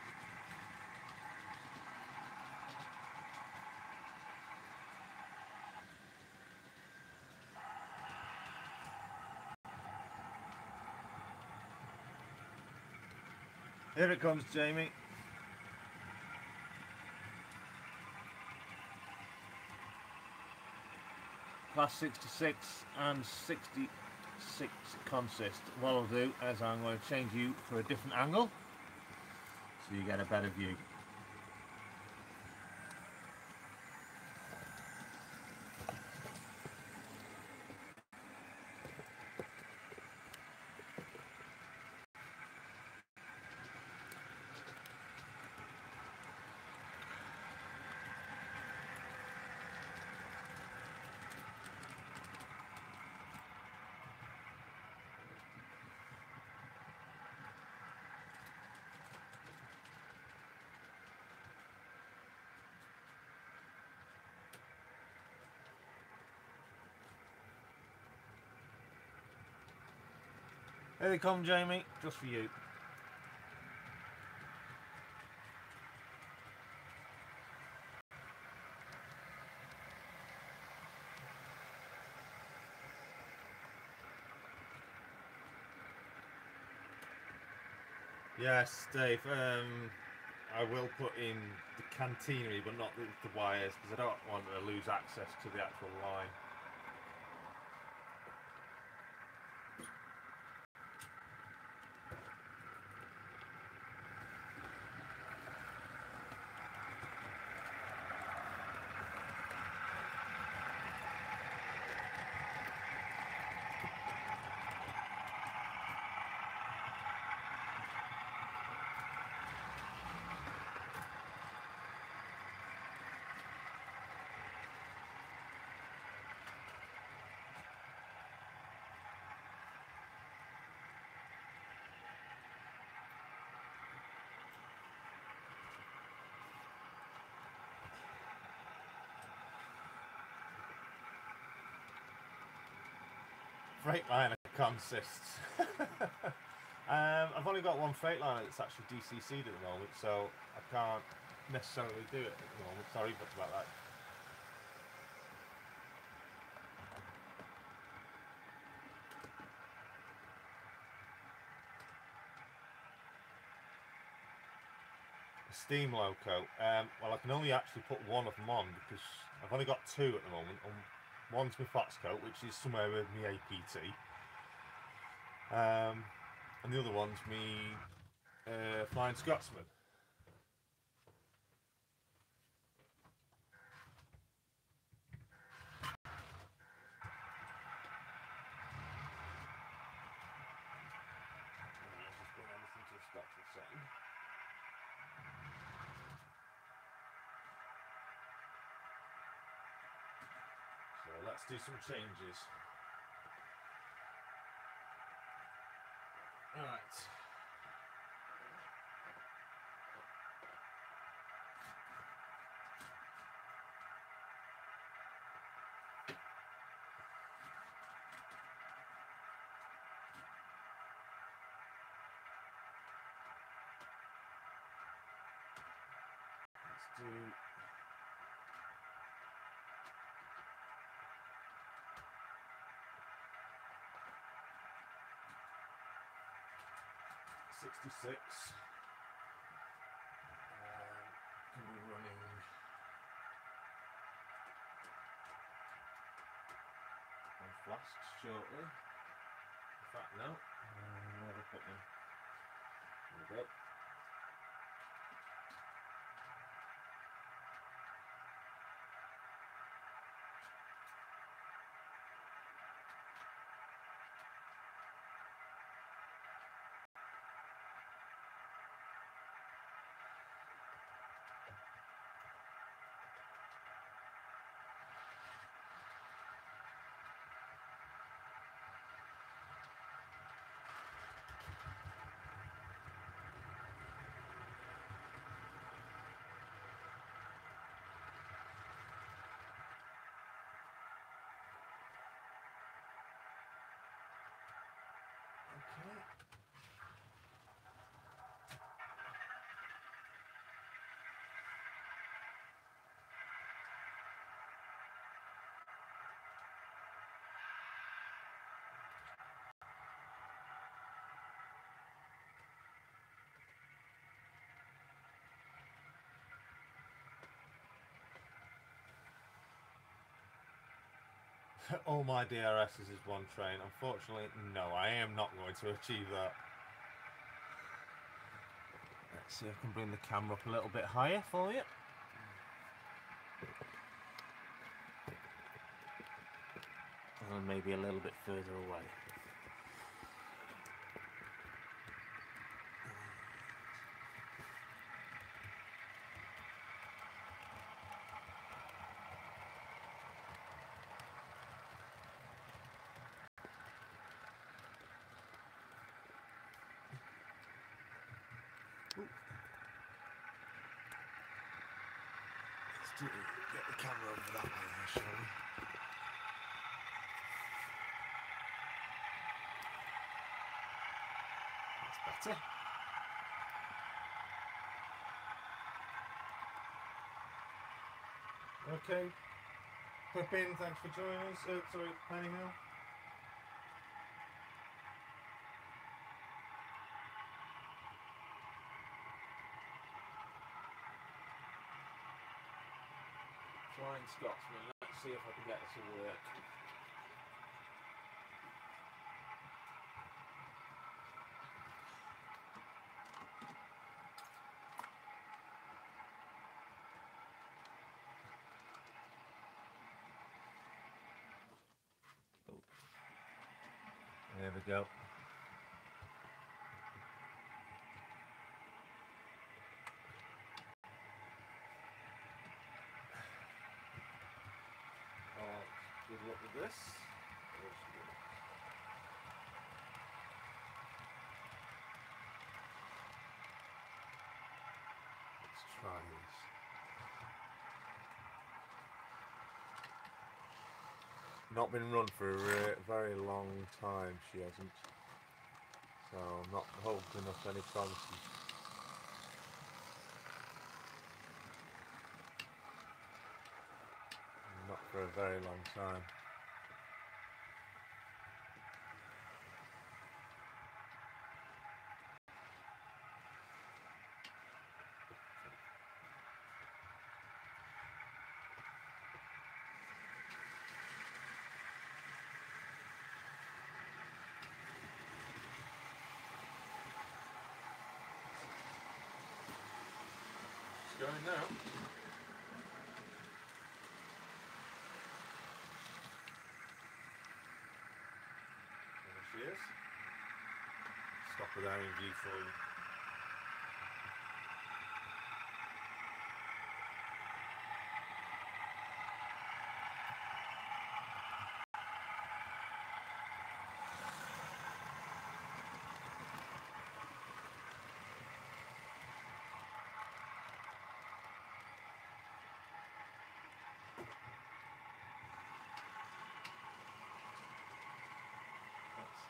Here it comes, Jamie. Class 66 and 66 consist. What I'll do is I'm going to change you for a different angle so you get a better view. Here they come, Jamie, just for you. Yes, Dave, I will put in the cantinery, but not the wires, because I don't want to lose access to the actual line. Freightliner consists. I've only got one Freightliner that's actually DCC'd at the moment, so I can't necessarily do it at the moment. Sorry about that. A steam loco. Well, I can only actually put one of them on because I've only got two at the moment. One's my Foxcoat, which is somewhere with my APT, and the other one's me Flying Scotsman. So let's do some changes. Alright. Let's do 66. Can be running on flasks shortly. In fact, no. Where have I put them? There we go. All my DRSs is one train. Unfortunately, no, I am not going to achieve that. Let's see if I can bring the camera up a little bit higher for you. And maybe a little bit further away. Let's get the camera over that way there, shall we? That's better. Okay. Pippin, thanks for joining us. Sorry, Pennyhill. Flying Scotsman, let's see if I can get it to work. There we go. Good luck with this. Let's try this. Not been run for a very long time, she hasn't. So I'm not holding up any promises. Not for a very long time. It's going now. There she is. Stop with ING for you.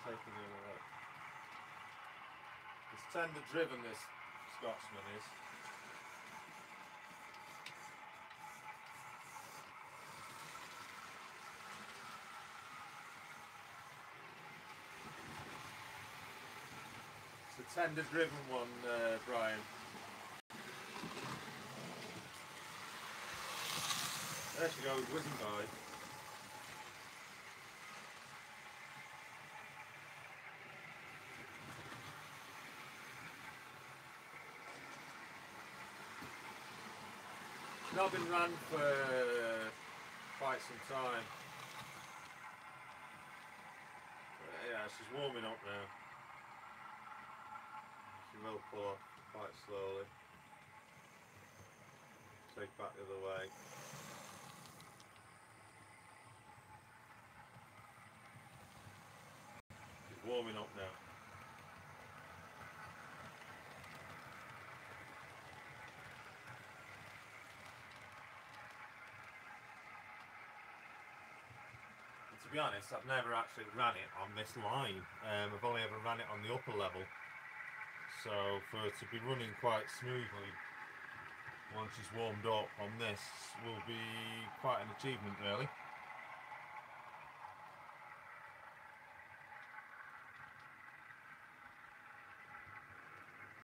Taking the other way. It's tender driven, this Scotsman is. It's a tender driven one, Brian. There she goes, whizzing by. Not been run for quite some time. But yeah, she's warming up now. She will pull off quite slowly. Take back the other way. She's warming up now. To be honest, I've never actually ran it on this line. I've only ever ran it on the upper level. So for it to be running quite smoothly once she's warmed up on this will be quite an achievement, really.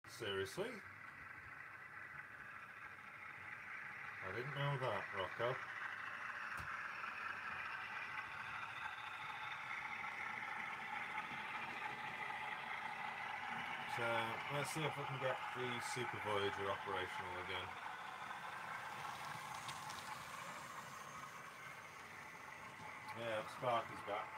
Seriously? I didn't know that, Rocco. let's see if I can get the Super Voyager operational again. Yeah, Sparky's back.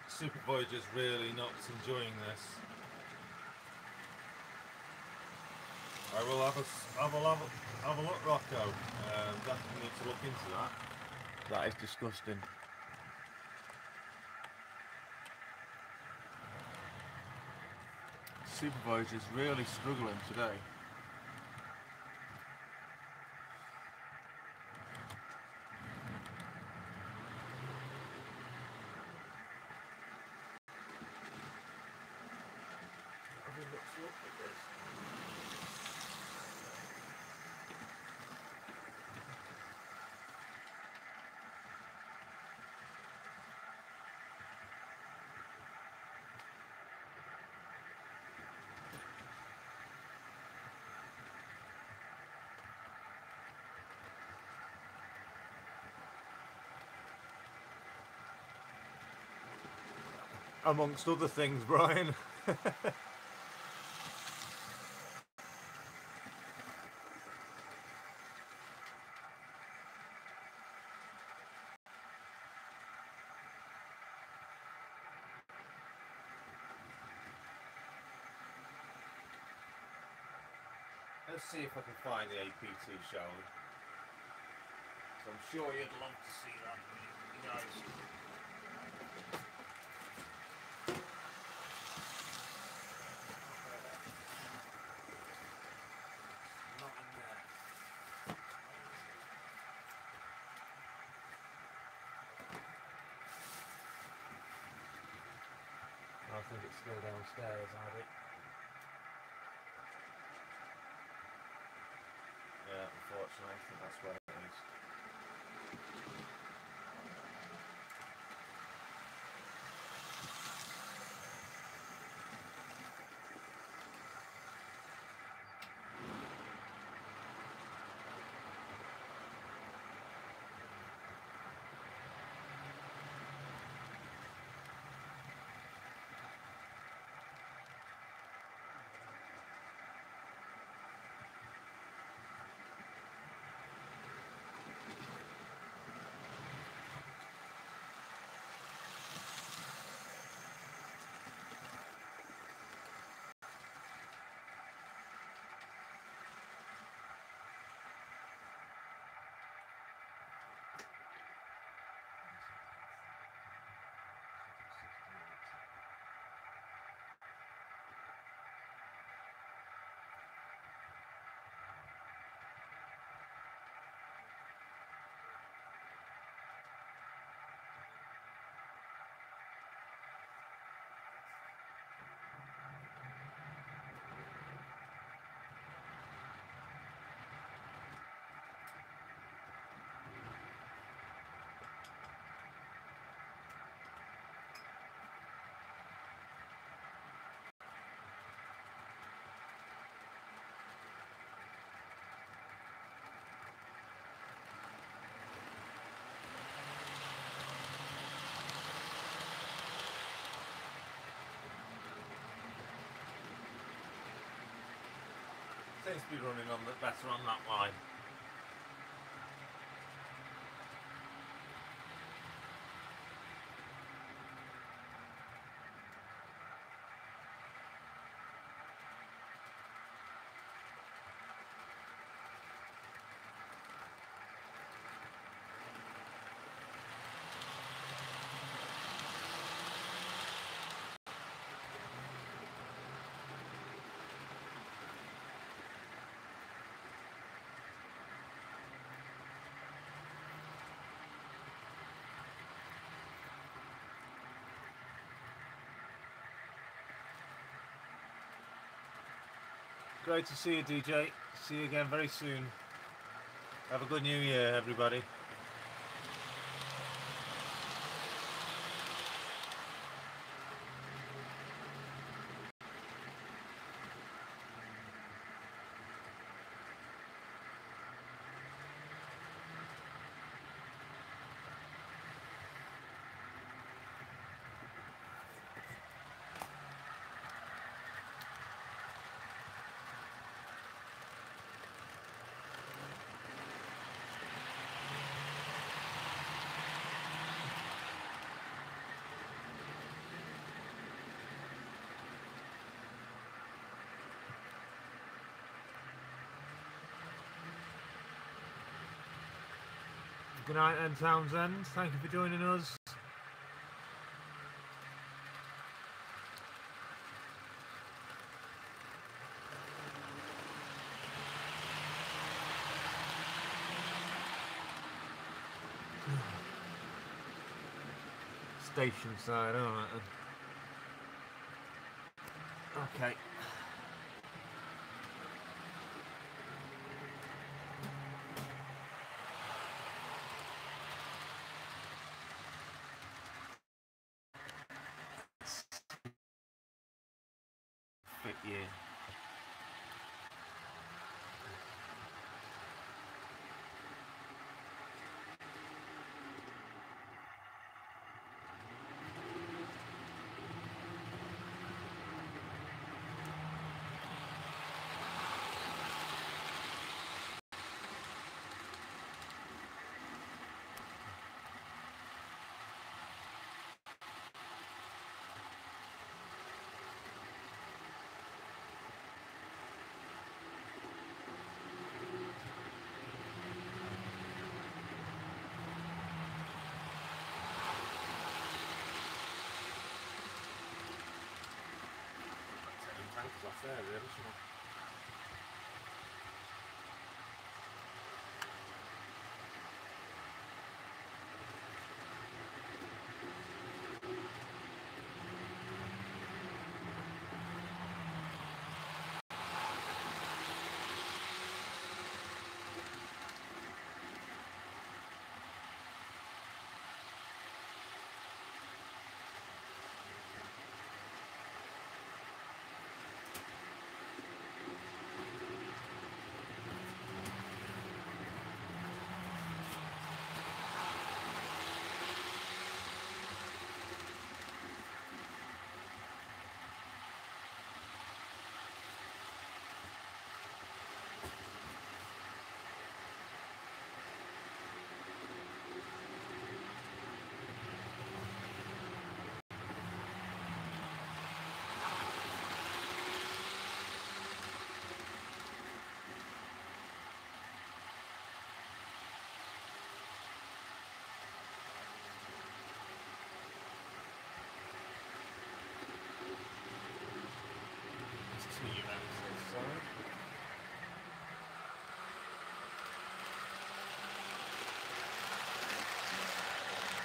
Super Voyager's really not enjoying this. I will have a look, Rocco. Definitely need to look into that. That is disgusting. Super Voyager's really struggling today. Amongst other things, Brian. Let's see if I can find the APT, shall we? So I'm sure you'd love to see that, you guys. Not in there. I think it's still downstairs, Abby. Yeah, unfortunately, I think that's where it is. seems to be running on the better on that line. Great to see you, DJ. See you again very soon. Have a good new year, everybody. Good night then, Townsend. Thank you for joining us. Station side, alright then. Okay. Fit you. Off there, really, shouldn't I?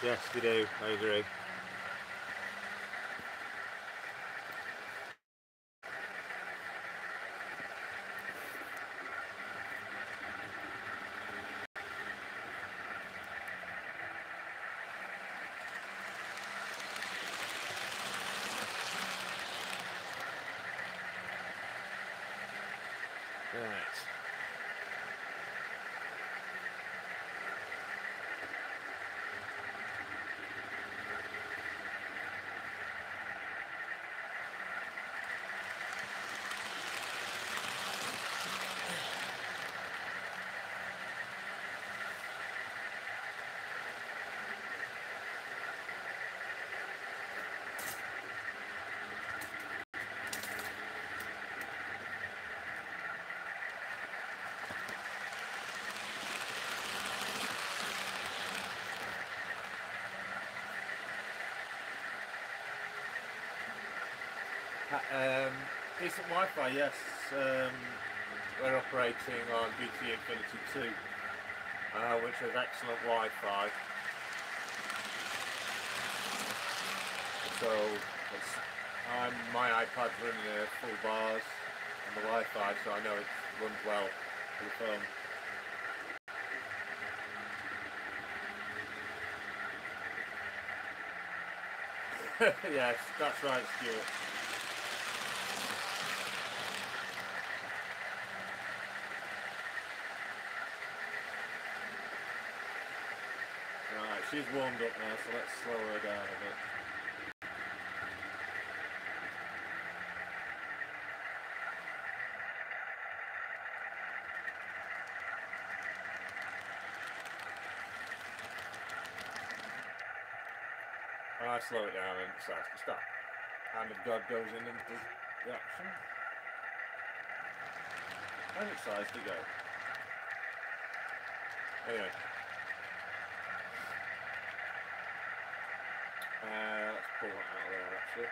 Yes, we do. I agree. Right. Decent Wi-Fi, yes. We're operating on GT Infinity 2, which has excellent Wi-Fi. So my iPad's running full bars on the Wi-Fi, so I know it runs well for the phone. Yes, that's right, Stuart. Right, she's warmed up now, so let's slow her down a bit. I slow it down and it starts to stop. Hand of God goes in and does the action. And it decides to go. Anyway. Let's pull that out of there actually.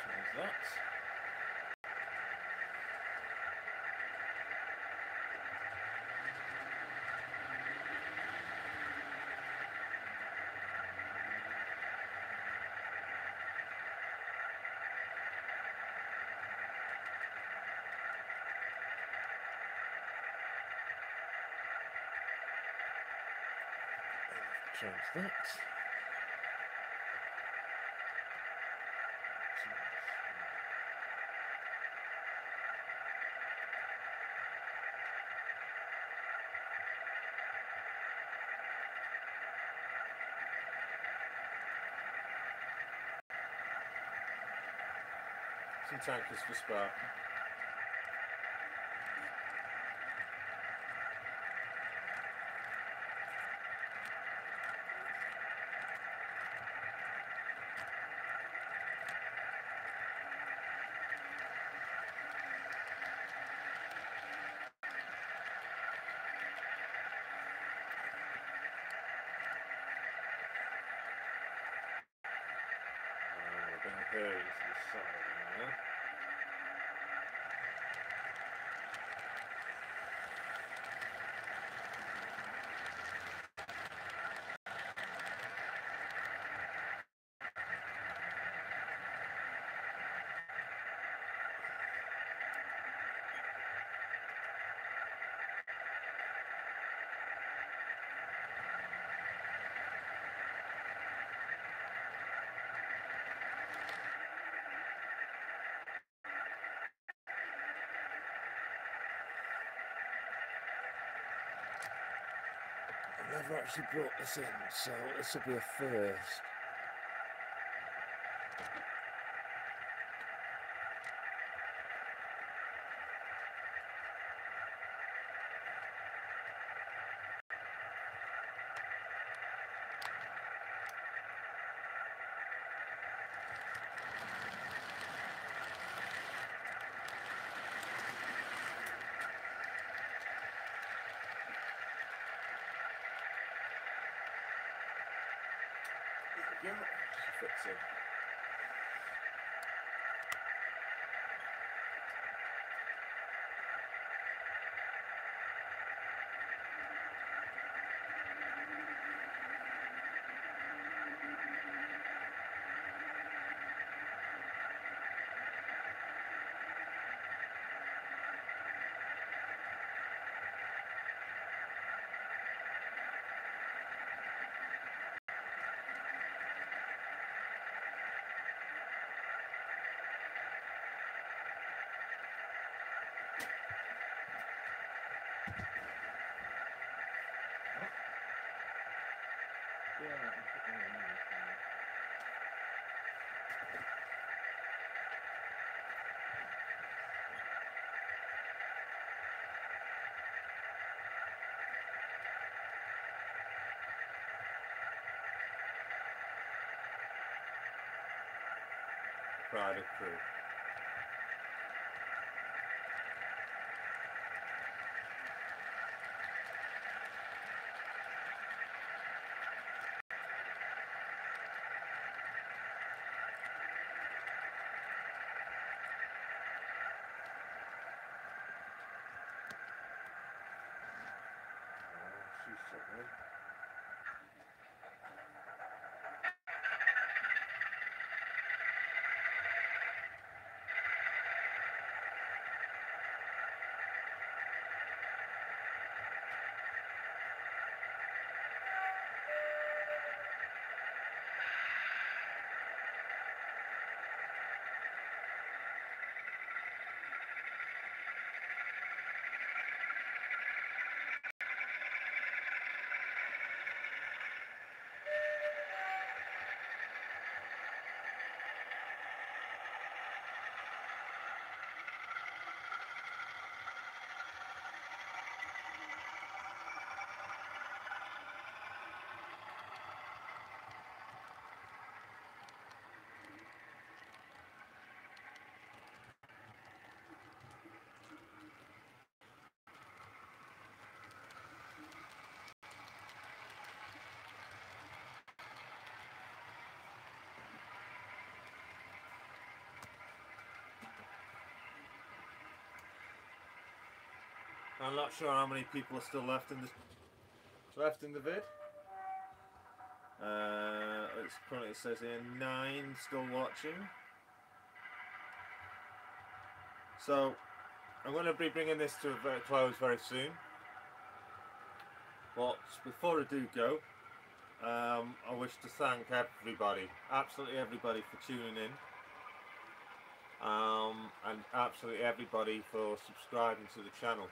So there's that. Change that. Some tankers for spark. Here into the side now. I've never actually brought this in, so this will be a first. Yeah, she fits in. Pride of crew. I'm not sure how many people are still left in the vid. It's currently, it says here 9 still watching. So I'm going to be bringing this to a close very soon. But before I do go, I wish to thank everybody, absolutely everybody, for tuning in. And absolutely everybody for subscribing to the channel.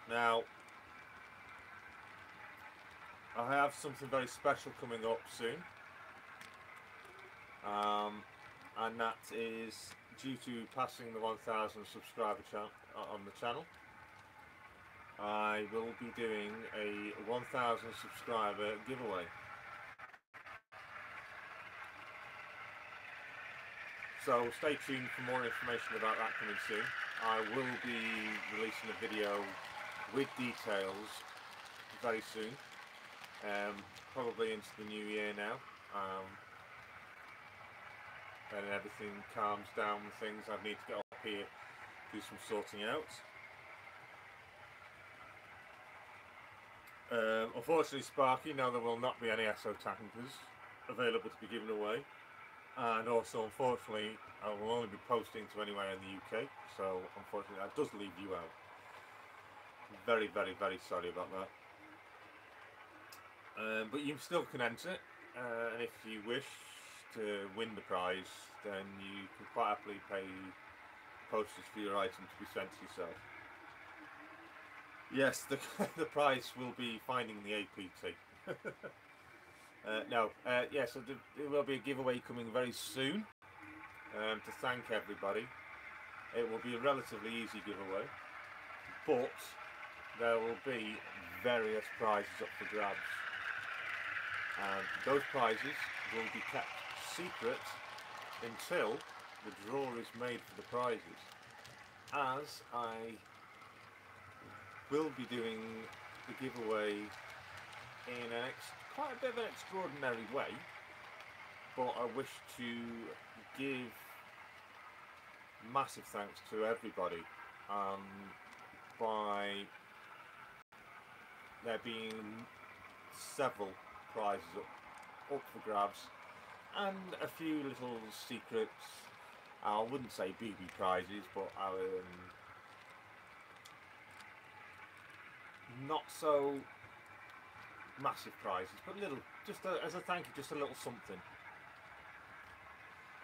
Now, I have something very special coming up soon, and that is due to passing the 1,000 subscriber on the channel. I will be doing a 1,000 subscriber giveaway. So stay tuned for more information about that coming soon. I will be releasing a video with details very soon, probably into the new year now, and everything calms down with things. I need to get up here, do some sorting out. Unfortunately, Sparky, no, there will not be any SO tankers available to be given away, and also unfortunately I will only be posting to anywhere in the UK, so unfortunately that does leave you out. Very, very, very sorry about that. But you still can enter, and if you wish to win the prize, then you can quite happily pay postage for your item to be sent to yourself. Yes, the prize will be finding the APT. Yeah, so there will be a giveaway coming very soon, to thank everybody. It will be a relatively easy giveaway, but there will be various prizes up for grabs, and those prizes will be kept secret until the draw is made for the prizes, as I will be doing the giveaway in quite a bit of an extraordinary way, but I wish to give massive thanks to everybody, by there being several prizes up for grabs, and a few little secrets. I wouldn't say BB prizes, but not so massive prizes, but little, just as a thank you, just a little something.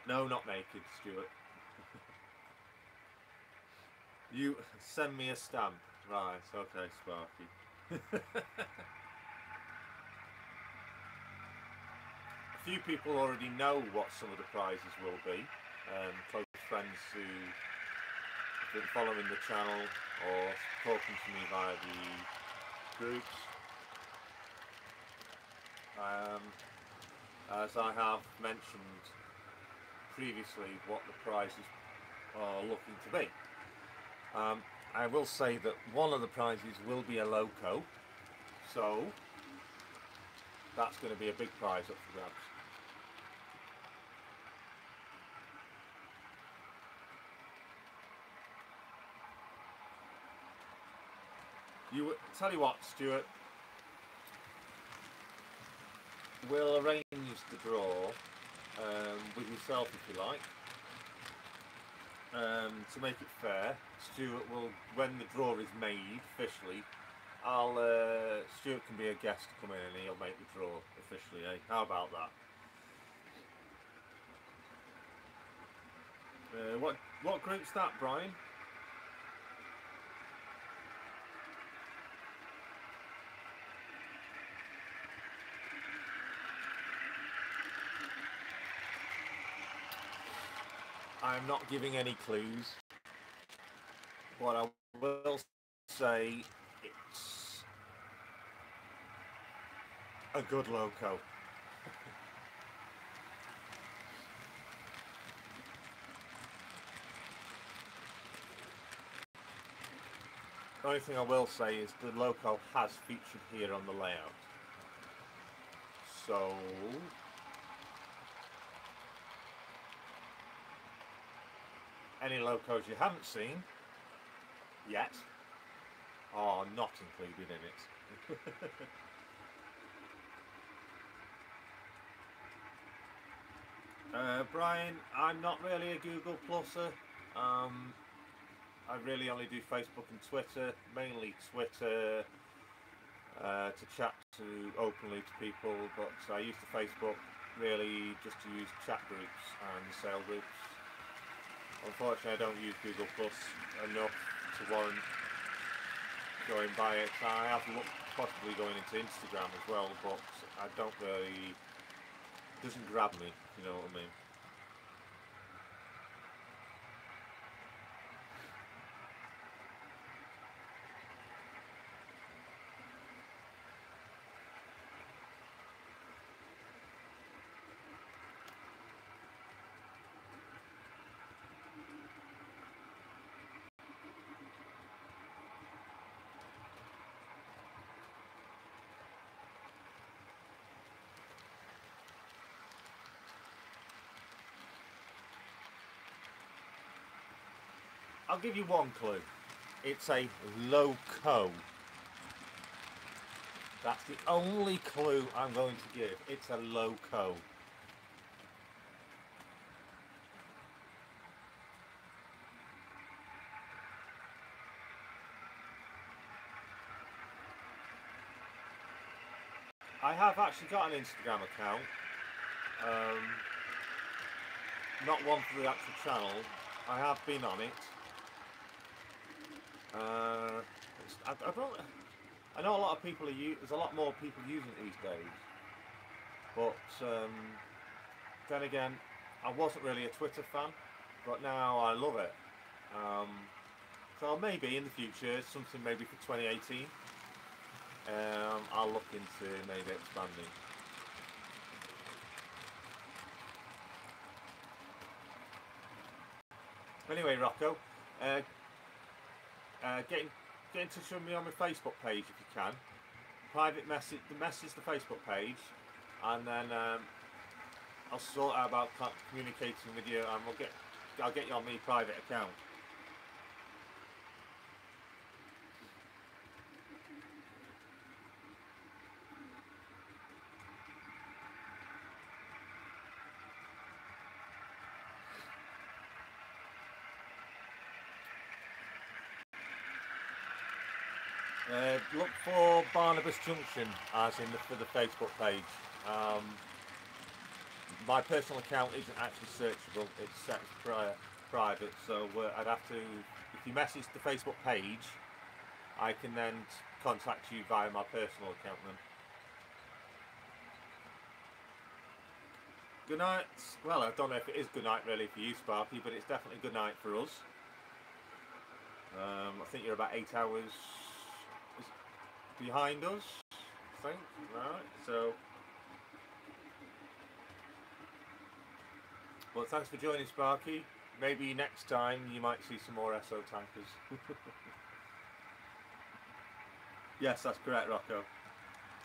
No, not naked, Stuart. You send me a stamp. Right, okay, Sparky. A few people already know what some of the prizes will be. Close friends who have been following the channel or talking to me via the groups. As I have mentioned previously what the prizes are looking to be. I will say that one of the prizes will be a Loco, so that's going to be a big prize up for grabs. Tell you what, Stuart, we'll arrange the draw with yourself if you like. To make it fair, Stuart will, when the draw is made officially, Stuart can be a guest to come in and he'll make the draw officially, eh? How about that? What group's that, Brian? I'm not giving any clues. What I will say, it's a good loco. The only thing I will say is the loco has featured here on the layout. So any locos you haven't seen yet are not included in it. Brian, I'm not really a Google Pluser. I really only do Facebook and Twitter, mainly Twitter to chat openly to people, but I use the Facebook really just to use chat groups and sale groups. Unfortunately, I don't use Google Plus enough to warrant going by it. I have looked possibly going into Instagram as well, but I don't really, it doesn't grab me, you know what I mean. I'll give you one clue. It's a loco. That's the only clue I'm going to give. It's a loco. I have actually got an Instagram account. Not one for the actual channel. I have been on it. I know a lot of people there's a lot more people using it these days, but then again, I wasn't really a Twitter fan, but now I love it. So maybe in the future, something maybe for 2018, I'll look into maybe expanding. Anyway, Rocco, get in touch with me on my Facebook page if you can. Private message the Facebook page, and then I'll sort out about communicating with you, and I'll get you on my private account. Look for Barnabas Junction as in for the Facebook page. My personal account isn't actually searchable, it's set as private, so I'd have to, if you message the Facebook page, I can then contact you via my personal account then. Good night. Well, I don't know if it is good night really for you, Sparky, but it's definitely good night for us. I think you're about 8 hours behind us, I think, right, so, well, thanks for joining, Sparky. Maybe next time you might see some more SO tankers. Yes, that's correct, Rocco.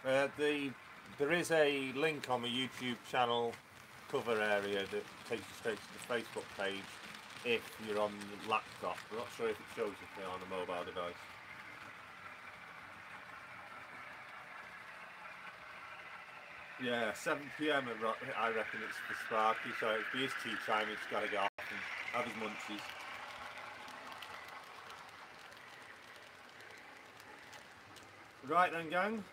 There is a link on the YouTube channel cover area that takes you straight to the Facebook page if you're on the laptop. I'm not sure if it shows it on a mobile device. Yeah, 7 p.m. I reckon it's for Sparky, so it'd be his tea time. He's got to go off and have his munchies. Right then, gang.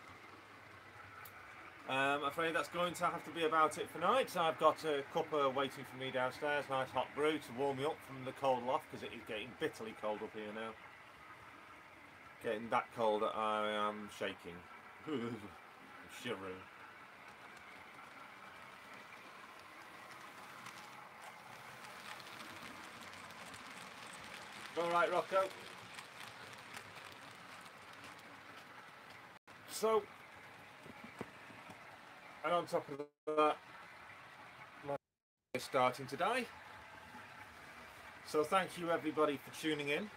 I'm afraid that's going to have to be about it for night. I've got a cuppa waiting for me downstairs, nice hot brew to warm me up from the cold loft, because it is getting bitterly cold up here now. Getting that cold that I am shaking. I'm shivering. Alright, Rocco. So, and on top of that, my is starting today. So thank you everybody for tuning in.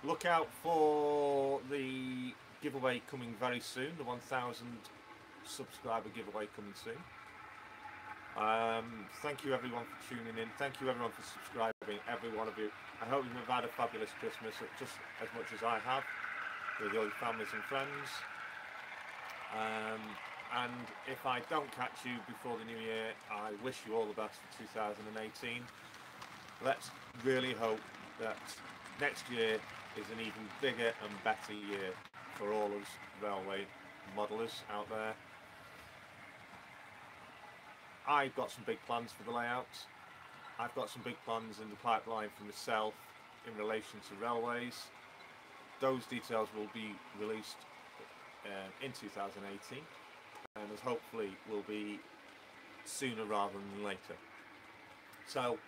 Look out for the giveaway coming very soon, the 1,000 subscriber giveaway coming soon. Thank you everyone for tuning in. Thank you everyone for subscribing, every one of you. I hope you've had a fabulous Christmas, just as much as I have, with your families and friends. And if I don't catch you before the new year, I wish you all the best for 2018. Let's really hope that next year is an even bigger and better year for all us railway modelers out there. I've got some big plans for the layout. I've got some big plans in the pipeline for myself in relation to railways. Those details will be released in 2018, and as hopefully will be sooner rather than later. So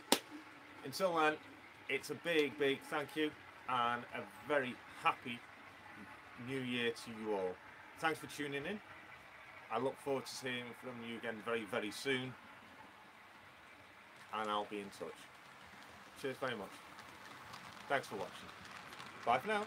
until then, it's a big thank you and a very happy new year to you all. Thanks for tuning in. I look forward to seeing from you again very soon, and I'll be in touch. Cheers very much. Thanks for watching. Bye for now.